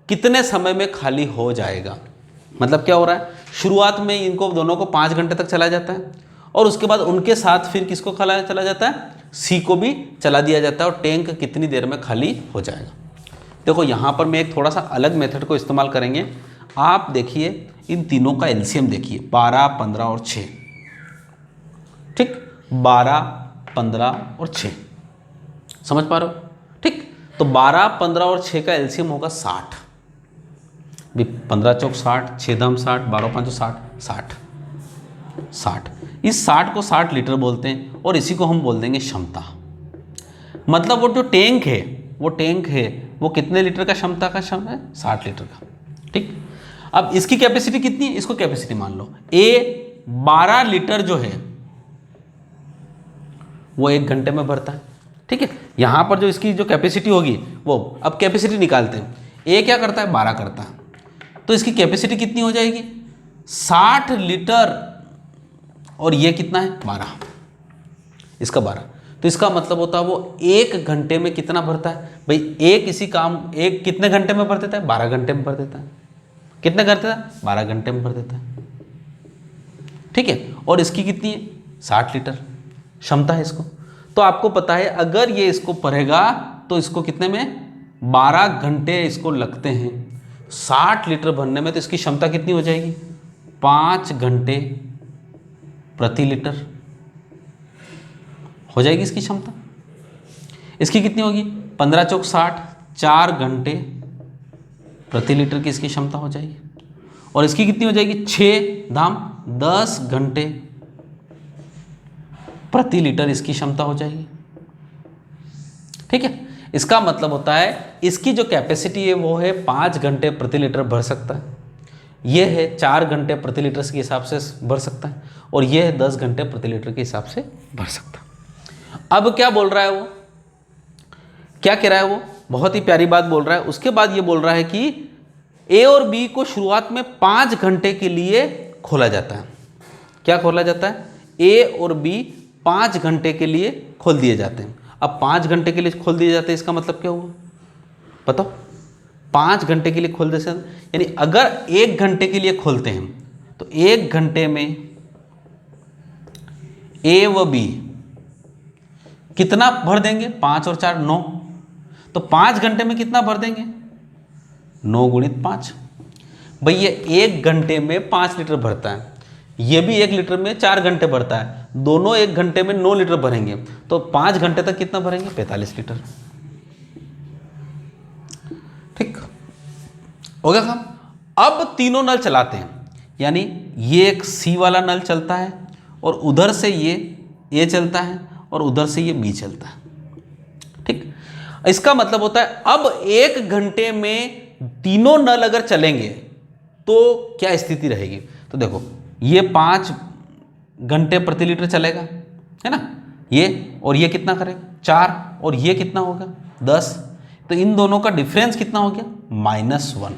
कितने समय में खाली हो जाएगा? मतलब क्या हो रहा है, शुरुआत में इनको दोनों को 5 घंटे तक चला जाता है और उसके बाद उनके साथ फिर किसको चला जाता है? सी को भी चला दिया जाता है और टैंक कितनी देर में खाली हो जाएगा। देखो यहाँ पर मैं एक थोड़ा सा अलग मेथड को इस्तेमाल करेंगे। आप देखिए इन तीनों का एलसीएम देखिए, 12, 15 और 6। ठीक, 12, 15 और 6, समझ पा रहे हो? ठीक, तो 12, 15 और 6 का एलसीएम होगा 60। 15 चौक 60, 6 दाम 60, 12 5 60, 60। इस 60 को 60 लीटर बोलते हैं और इसी को हम बोल देंगे क्षमता। मतलब वो जो टैंक है वो कितने लीटर का क्षमता का है? 60 लीटर का। ठीक, अब इसकी कैपेसिटी कितनी है? इसको कैपेसिटी मान लो। ए 12 लीटर जो है वो 1 घंटे में भरता है। ठीक है, यहां पर जो इसकी जो कैपेसिटी होगी वो, अब कैपेसिटी निकालते हैं। ए क्या करता है? 12 करता है, तो इसकी कैपेसिटी कितनी हो जाएगी? 60 लीटर और ये कितना है? 12, इसका 12। तो इसका मतलब होता है वो 1 घंटे में कितना भरता है? भाई एक कितने घंटे में भर देता है? 12 घंटे में भर देता है। कितने करता है? 12 घंटे में भर देता है। ठीक है, और इसकी कितनी है? 60 लीटर क्षमता है इसको। तो आपको पता है अगर ये इसको भरेगा तो इसको कितने में? 12 घंटे इसको लगते हैं 60 लीटर भरने में। तो इसकी क्षमता कितनी हो जाएगी? 5 घंटे प्रति लीटर हो जाएगी इसकी क्षमता। इसकी कितनी होगी? 15 चौक 60, 4 घंटे प्रति लीटर की इसकी क्षमता हो जाएगी। और इसकी कितनी हो जाएगी? 6 धाम 10 घंटे प्रति लीटर इसकी क्षमता हो जाएगी। ठीक है, इसका मतलब होता है इसकी जो कैपेसिटी है वो है 5 घंटे प्रति लीटर भर सकता है, ये है 4 घंटे प्रति लीटर के हिसाब से भर सकता है, और ये है 10 घंटे प्रति लीटर के हिसाब से भर सकता है। अब क्या बोल रहा है वो, क्या कह रहा है वो? बहुत ही प्यारी बात बोल रहा है। उसके बाद ये बोल रहा है कि ए और बी को शुरुआत में 5 घंटे के लिए खोला जाता है। क्या खोला जाता है? ए और बी 5 घंटे के लिए खोल दिए जाते हैं। अब 5 घंटे के लिए खोल दिए जाते हैं, इसका मतलब क्या हुआ बताओ? 5 घंटे के लिए खोल देते हैं, यानी अगर 1 घंटे के लिए खोलते हैं तो 1 घंटे में ए व बी कितना भर देंगे? 5 और 4 9। तो 5 घंटे में कितना भर देंगे? 9 गुणित 5। भाई ये 1 घंटे में 5 लीटर भरता है, ये भी 1 लीटर में 4 घंटे भरता है, दोनों 1 घंटे में 9 लीटर भरेंगे, तो 5 घंटे तक कितना भरेंगे? 45 लीटर। ठीक हो गया काम। अब तीनों नल चलाते हैं, यानी ये एक सी वाला नल चलता है और उधर से ये ए चलता है और उधर से ये बी चलता है। ठीक, इसका मतलब होता है अब 1 घंटे में तीनों नल अगर चलेंगे तो क्या स्थिति रहेगी? तो देखो ये 5 घंटे प्रति लीटर चलेगा, है ना, ये, और ये कितना करेगा? 4, और ये कितना होगा? 10। तो इन दोनों का डिफरेंस कितना हो गया? -1।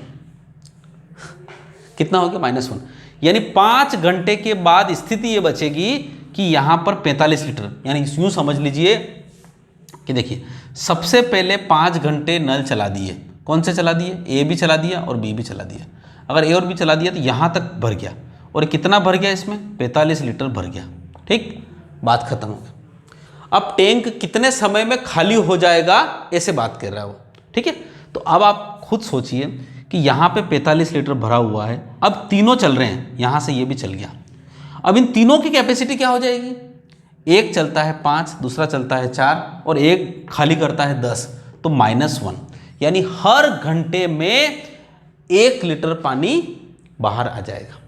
कितना हो गया? -1। यानी 5 घंटे के बाद स्थिति ये बचेगी कि यहाँ पर 45 लीटर, यानी यूँ समझ लीजिए कि देखिए सबसे पहले 5 घंटे नल चला दिए। कौन से चला दिए? ए भी चला दिया और बी भी चला दिया। अगर ए और बी चला दिया तो यहाँ तक भर गया, और कितना भर गया इसमें? 45 लीटर भर गया। ठीक, बात खत्म हो गई। अब टैंक कितने समय में खाली हो जाएगा ऐसे बात कर रहा है वो। ठीक है, तो अब आप खुद सोचिए कि यहाँ पे 45 लीटर भरा हुआ है, अब तीनों चल रहे हैं, यहाँ से ये भी चल गया। अब इन तीनों की कैपेसिटी क्या हो जाएगी? एक चलता है 5, दूसरा चलता है 4 और एक खाली करता है 10, तो -1, यानी हर घंटे में 1 लीटर पानी बाहर आ जाएगा।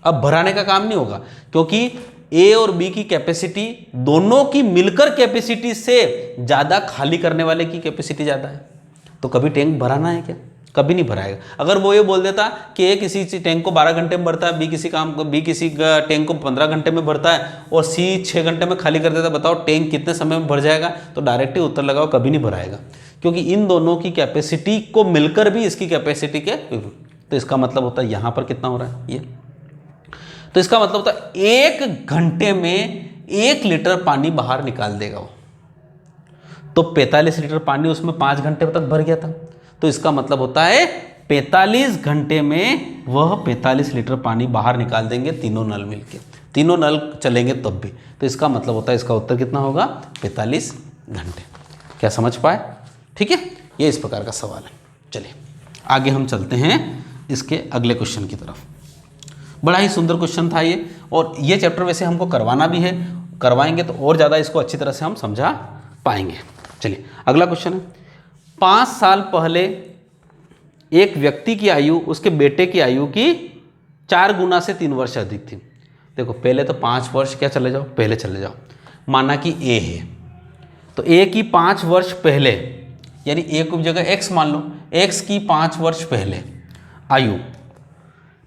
अब भराने का काम नहीं होगा, क्योंकि ए और बी की कैपेसिटी दोनों की मिलकर कैपेसिटी से ज़्यादा खाली करने वाले की कैपेसिटी ज़्यादा है। तो कभी टैंक भराना है क्या? कभी नहीं भराएगा। अगर वो ये बोल देता कि ए किसी टैंक को 12 घंटे में भरता है, बी किसी टैंक को 15 घंटे में भरता है और सी 6 घंटे में खाली कर देता, बताओ टैंक कितने समय में भर जाएगा? तो डायरेक्ट ही उत्तर लगाओ, कभी नहीं भराएगा, क्योंकि इन दोनों की कैपेसिटी को मिलकर भी इसकी कैपेसिटी के, तो इसका मतलब होता है यहाँ पर कितना हो रहा है ये, तो इसका मतलब होता है 1 घंटे में 1 लीटर पानी बाहर निकाल देगा वो। तो 45 लीटर पानी उसमें 5 घंटे तक भर गया था, तो इसका मतलब होता है 45 घंटे में वह 45 लीटर पानी बाहर निकाल देंगे, तीनों नल मिलके, तीनों नल चलेंगे तब भी। तो इसका मतलब होता है इसका उत्तर कितना होगा? 45 घंटे। क्या समझ पाए? ठीक है, ये इस प्रकार का सवाल है। चलिए आगे हम चलते हैं इसके अगले क्वेश्चन की तरफ। बड़ा ही सुंदर क्वेश्चन था ये, और ये चैप्टर वैसे हमको करवाना भी है, करवाएंगे तो और ज़्यादा इसको अच्छी तरह से हम समझा पाएंगे। चलिए अगला क्वेश्चन है, 5 साल पहले एक व्यक्ति की आयु उसके बेटे की आयु की 4 गुना से 3 वर्ष अधिक थी। देखो पहले तो 5 वर्ष क्या चले जाओ, पहले चले जाओ, माना कि ए है, तो ए की 5 वर्ष पहले, यानी ए को जगह x मान लो, x की 5 वर्ष पहले आयु,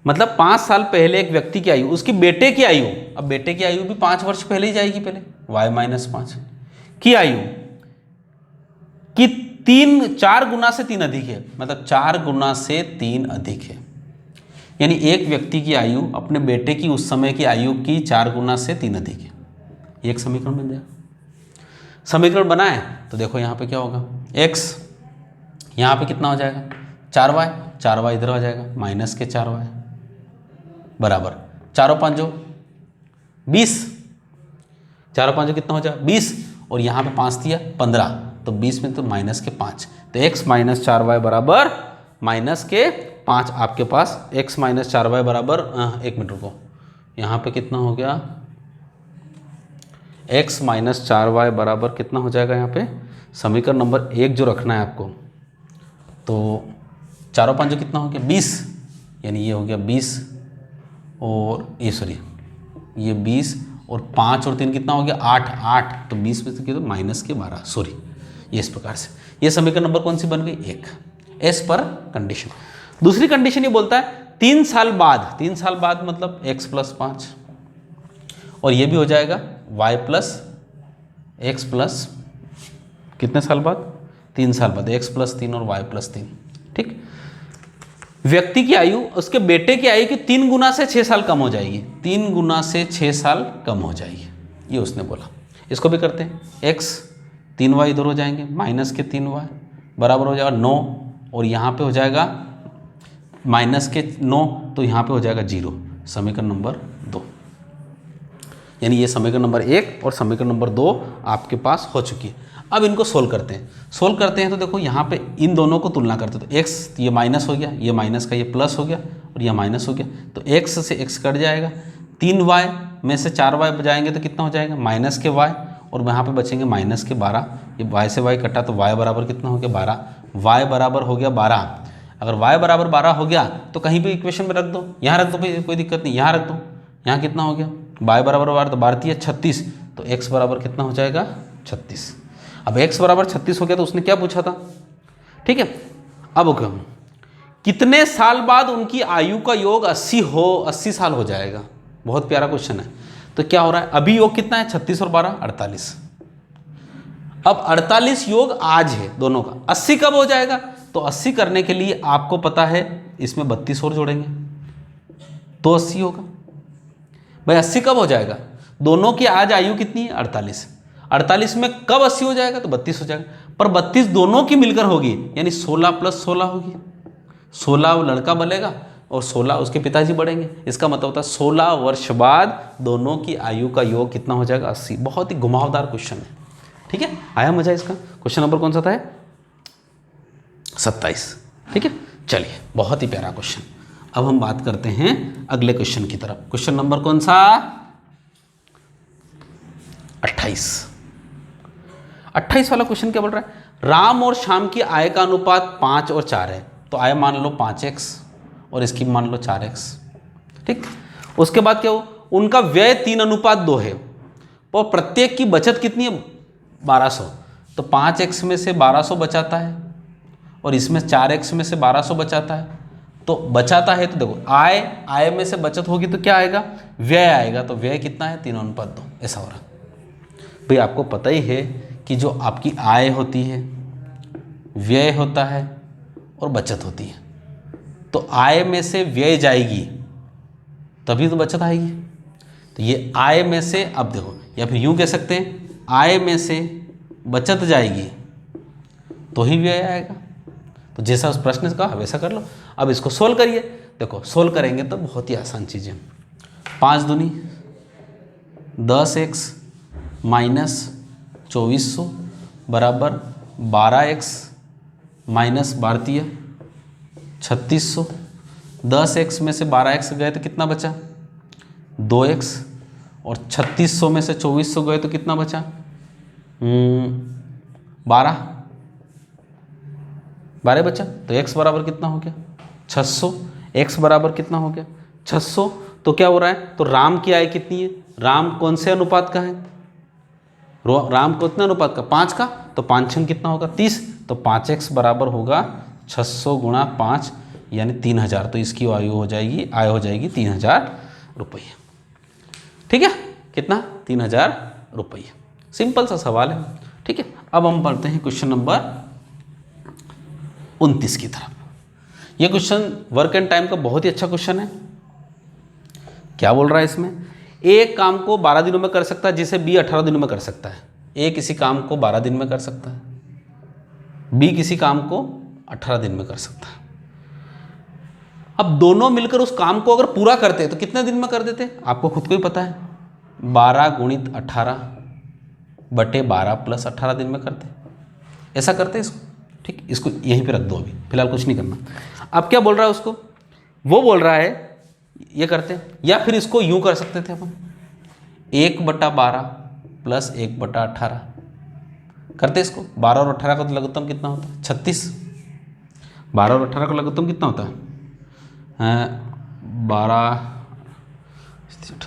मतलब 5 साल पहले एक व्यक्ति की आयु, उसकी बेटे की आयु, अब बेटे की आयु भी 5 वर्ष पहले ही जाएगी, पहले y-5 की आयु कि 4 गुना से 3 अधिक है, मतलब 4 गुना से 3 अधिक है, यानी एक व्यक्ति की आयु अपने बेटे की उस समय की आयु की 4 गुना से 3 अधिक है। एक समीकरण बन जाएगा। समीकरण बनाए तो देखो यहाँ पे क्या होगा, x यहाँ पे कितना हो जाएगा 4y इधर आ जाएगा, माइनस के 4y बराबर 4 और 5 20, 4 और 5 कितना हो जाएगा 20, और यहाँ पे 5 दिया 15, तो 20 में तो माइनस के 5, तो x माइनस 4y बराबर माइनस के 5 आपके पास, x माइनस 4y बराबर 1 मिनट रुको, यहाँ पे कितना हो गया, x माइनस 4y बराबर कितना हो जाएगा, यहाँ पे समीकरण नंबर 1 जो रखना है आपको, तो 4 और 5 कितना हो गया 20, यानी ये हो गया 20 और ये सॉरी ये 20 और 5 और 3 कितना हो गया 8, तो 20 में से माइनस के 12, सॉरी ये इस प्रकार से, ये समीकरण नंबर कौन सी बन गई 1, एस पर कंडीशन। दूसरी कंडीशन ये बोलता है 3 साल बाद मतलब x प्लस 5, और ये भी हो जाएगा y प्लस एक्स प्लस कितने साल बाद 3 साल बाद, x प्लस 3 और y प्लस 3। ठीक, व्यक्ति की आयु उसके बेटे की आयु की 3 गुना से 6 साल कम हो जाएगी, 3 गुना से 6 साल कम हो जाएगी, ये उसने बोला। इसको भी करते हैं, x 3y इधर हो जाएंगे, माइनस के 3y बराबर हो जाएगा 9, और यहाँ पे हो जाएगा माइनस के 9, तो यहाँ पे हो जाएगा 0, समीकरण नंबर 2, यानी ये समीकरण नंबर 1 और समीकरण नंबर 2 आपके पास हो चुकी है। अब इनको सोल्व करते हैं, तो देखो यहाँ पे इन दोनों को तुलना करते हैं, तो x ये माइनस हो गया, ये माइनस का ये प्लस हो गया, और ये माइनस हो गया, तो x से x कट जाएगा, 3y में से 4y बजाएंगे तो कितना हो जाएगा माइनस के y, और यहाँ पे बचेंगे माइनस के 12, ये y से y कटा तो y बराबर कितना हो गया 12, y बराबर हो गया 12। अगर y बराबर 12 हो गया तो कहीं भी इक्वेशन में रख दो, यहाँ रख दो भाई, कोई दिक्कत नहीं, यहाँ रख दो, यहाँ कितना हो गया y बराबर 12, तो 12 36, तो x बराबर कितना हो जाएगा 36। अब x बराबर 36 हो गया, तो उसने क्या पूछा था, ठीक है। अब कितने साल बाद उनकी आयु का योग 80 साल हो जाएगा, बहुत प्यारा क्वेश्चन है। तो क्या हो रहा है, अभी योग कितना है 36 और 12 48, अब 48 योग आज है दोनों का, 80 कब हो जाएगा, तो 80 करने के लिए आपको पता है इसमें 32 और जोड़ेंगे तो 80 होगा। भाई 80 कब हो जाएगा, दोनों की आज आयु कितनी है 48। 48 में कब 80 हो जाएगा तो 32 हो जाएगा, पर 32 दोनों की मिलकर होगी, यानी 16 + 16 होगी। 16 वो लड़का बनेगा और 16 उसके पिताजी बढ़ेंगे। इसका मतलब होता है 16 वर्ष बाद दोनों की आयु का योग कितना हो जाएगा 80। बहुत ही घुमावदार क्वेश्चन है, ठीक है। आया मजा इसका। क्वेश्चन नंबर कौन सा था 27, ठीक है। चलिए, बहुत ही प्यारा क्वेश्चन। अब हम बात करते हैं अगले क्वेश्चन की तरफ। क्वेश्चन नंबर कौन सा 28। 28 वाला क्वेश्चन क्या बोल रहा है, राम और श्याम की आय का अनुपात 5 और 4 है। तो आय मान लो 5x और इसकी मान लो 4x, ठीक। उसके बाद क्या हो, उनका व्यय 3:2 है और प्रत्येक की बचत कितनी है 1200। तो 5x में से 1200 बचाता है और इसमें 4x में से 1200 बचाता है। तो बचाता है तो देखो आय में से बचत होगी तो क्या आएगा, व्यय आएगा। तो व्यय कितना है 3:2, ऐसा हो रहा। भाई आपको पता ही है कि जो आपकी आय होती है, व्यय होता है और बचत होती है। तो आय में से व्यय जाएगी तभी तो बचत आएगी। तो ये आय में से, अब देखो, या फिर यूं कह सकते हैं आय में से बचत जाएगी तो ही व्यय आएगा। तो जैसा उस प्रश्न से कहा वैसा कर लो। अब इसको सोल्व करिए। देखो सोल्व करेंगे तो बहुत ही आसान चीज़ है। 5 दूनी 10x माइनस 2400 बराबर 12x माइनस 3600। 10x में से 12x गए तो कितना बचा 2x, और 3600 में से 2400 गए तो कितना बचा 12 बचा। तो x बराबर कितना हो गया 600। x बराबर कितना हो गया 600। तो क्या हो रहा है, तो राम की आय कितनी है, राम कौन से अनुपात का है, राम कितने अनुपात का 5 का। तो 5 छंग कितना होगा 30। तो 5x बराबर होगा 600 गुणा 5 यानी 3000। तो इसकी आय हो जाएगी 3000 रुपये, ठीक है। कितना 3000 रुपये। सिंपल सा सवाल है, ठीक है। अब हम पढ़ते हैं क्वेश्चन नंबर 29 की तरफ। यह क्वेश्चन वर्क एंड टाइम का बहुत ही अच्छा क्वेश्चन है। क्या बोल रहा है इसमें, एक काम को 12 दिनों में कर सकता है जिसे बी 18 दिनों में कर सकता है। ए किसी काम को 12 दिन में कर सकता है, बी किसी काम को 18 दिन में कर सकता है। अब दोनों मिलकर उस काम को अगर पूरा करते तो कितने दिन में कर देते, आपको खुद को ही पता है 12 × 18 बटे 12 + 18 दिन में करते। ऐसा करते इसको, ठीक। इसको यहीं पे रख दो, अभी फिलहाल कुछ नहीं करना। अब क्या बोल रहा है उसको, वो बोल रहा है ये करते, या फिर इसको यूं कर सकते थे अपन 1/12 + 1/18 करते इसको। 12 और 18 का तो लघुत्तम कितना होता है 36। 12 और 18 का लघुत्तम कितना होता है 12,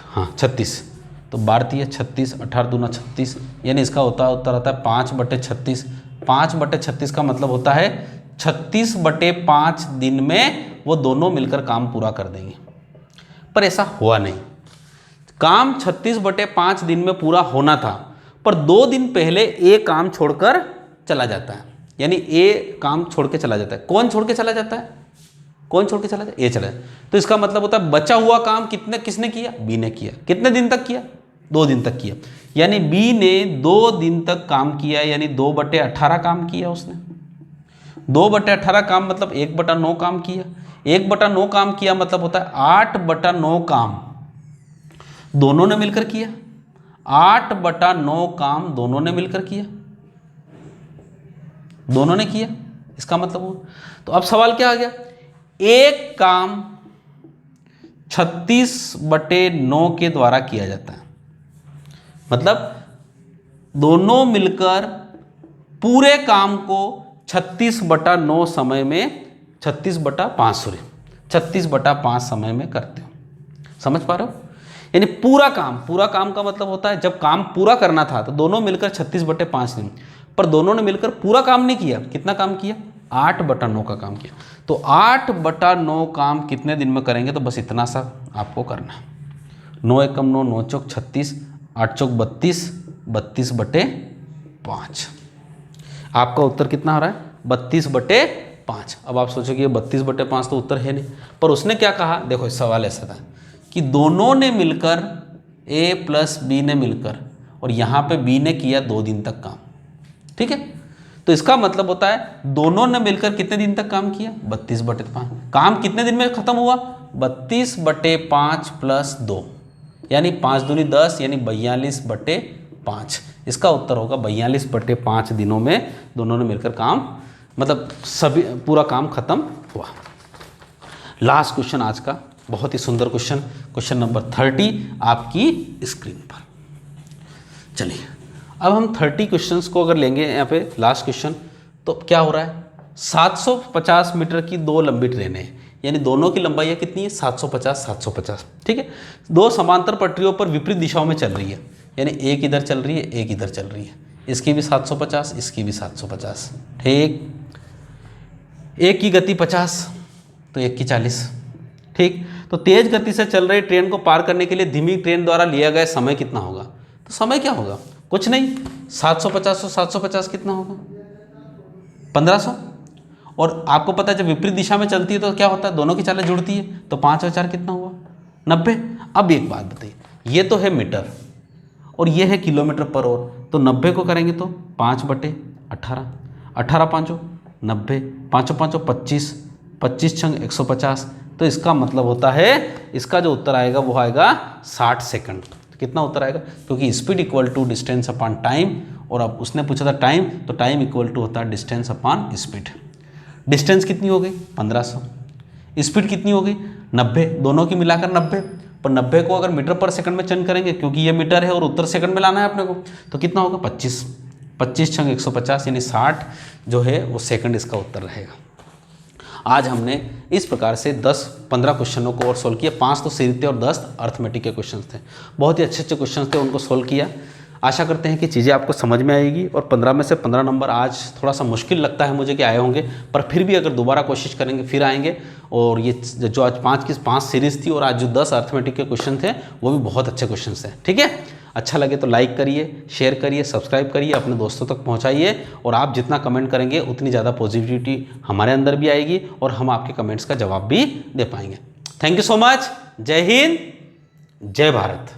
हाँ 36। तो 12 × 36 18 दूना 36, यानी इसका उत्तर आता है 5/36। 5/36 का मतलब होता है 36/5 दिन में वो दोनों मिलकर काम पूरा कर देंगे। पर ऐसा हुआ नहीं। काम 36/5 दिन में पूरा होना था, पर 2 दिन पहले ए काम छोड़कर चला जाता है। यानी ए काम छोड़ के चला जाता है। कौन छोड़ के चला जाता है, कौन छोड़ के चला जाता है, ए चला जाता है। तो इसका मतलब होता है बचा हुआ काम किसने किया, बी ने किया। कितने दिन तक किया 2 दिन तक किया। यानी बी ने 2 दिन तक काम किया, यानी 2/18 काम किया उसने। 2/18 काम मतलब 1/9 काम किया। 1/9 काम किया मतलब होता है 8/9 काम दोनों ने मिलकर किया। 8/9 काम दोनों ने मिलकर किया, दोनों ने किया। इसका मतलब वो, तो अब सवाल क्या आ गया, एक काम 36/9 के द्वारा किया जाता है। मतलब दोनों मिलकर पूरे काम को 36/9 समय में 36/5 समय में करते हो। समझ पा रहे हो, यानी पूरा काम का मतलब होता है जब काम पूरा करना था तो दोनों मिलकर 36/5 दिन, पर दोनों ने मिलकर पूरा काम नहीं किया। कितना काम किया 8/9 का काम किया। तो 8/9 काम कितने दिन में करेंगे, तो बस इतना सा आपको करना है। 9 एकम 9, 9 चौक 36, 8 चौक 32, 32/5। आपका उत्तर कितना हो रहा है 32/5। अब आप सोचोगे 32/5 तो उत्तर है नहीं, पर उसने क्या कहा, देखो इस सवाल ऐसा था कि दोनों ने मिलकर ए प्लस बी ने मिलकर, और यहाँ पे बी ने किया 2 दिन तक काम, ठीक है। तो इसका मतलब होता है दोनों ने मिलकर कितने दिन तक काम किया, 32/5। काम कितने दिन में खत्म हुआ, 32/5 + 2, यानी 5 दूनी 10, यानी 42/5। इसका उत्तर होगा 42/5 दिनों में दोनों ने मिलकर काम, मतलब सभी पूरा काम खत्म हुआ। लास्ट क्वेश्चन आज का, बहुत ही सुंदर क्वेश्चन, क्वेश्चन नंबर 30 आपकी स्क्रीन पर। चलिए अब हम 30 क्वेश्चंस को अगर लेंगे यहाँ पे लास्ट क्वेश्चन, तो क्या हो रहा है, 750 मीटर की 2 लंबी ट्रेनें हैं, यानी दोनों की लंबाई कितनी है, 750, ठीक है। 2 समांतर पटरियों पर विपरीत दिशाओं में चल रही है, यानी एक इधर चल रही है, एक इधर चल रही है, इसकी भी 750, इसकी भी 750, ठीक। एक की गति 50 तो एक की 40, ठीक। तो तेज गति से चल रही ट्रेन को पार करने के लिए धीमी ट्रेन द्वारा लिया गया समय कितना होगा, तो समय क्या होगा, कुछ नहीं, 750 से 750 कितना होगा, 1500। और आपको पता है जब विपरीत दिशा में चलती है तो क्या होता है, दोनों की चालें जुड़ती है, तो 5 और 4 कितना हुआ, 90। अब एक बात बताइए, ये तो है मीटर और ये है किलोमीटर पर आवर, तो 90 को करेंगे तो 5/18, 18 5 90, 5 5 25, 25 छंग 150। तो इसका मतलब होता है, इसका जो उत्तर आएगा वो आएगा 60 सेकंड। तो कितना उत्तर आएगा, क्योंकि speed equal to distance upon time, और अब उसने पूछा था टाइम, तो टाइम इक्वल टू होता है डिस्टेंस अपॉन स्पीड। डिस्टेंस कितनी हो गई, 1500, स्पीड कितनी हो गई, 90, दोनों की मिलाकर 90। पर 90 को अगर मीटर पर सेकंड में चेंज करेंगे, क्योंकि ये मीटर है और उत्तर सेकंड में लाना है अपने को, तो कितना होगा, 25, 25 छंग 150, यानी 60 जो है वो सेकंड इसका उत्तर रहेगा। आज हमने इस प्रकार से 10-15 क्वेश्चनों को और सोल्व किया, 5 तो सीरीज थे और 10 अर्थमेटिक के क्वेश्चन थे। बहुत ही अच्छे अच्छे क्वेश्चन थे, उनको सोल्व किया। आशा करते हैं कि चीज़ें आपको समझ में आएगी, और 15 में से 15 नंबर आज थोड़ा सा मुश्किल लगता है मुझे कि आए होंगे, पर फिर भी अगर दोबारा कोशिश करेंगे फिर आएंगे। और ये जो आज 5 की 5 सीरीज़ थी और आज जो 10 अर्थमेटिक के क्वेश्चन थे वो भी बहुत अच्छे क्वेश्चन थे, ठीक है। अच्छा लगे तो लाइक करिए, शेयर करिए, सब्सक्राइब करिए, अपने दोस्तों तक पहुंचाइए, और आप जितना कमेंट करेंगे उतनी ज़्यादा पॉजिटिविटी हमारे अंदर भी आएगी और हम आपके कमेंट्स का जवाब भी दे पाएंगे। Thank you so much. जय हिंद, जय भारत।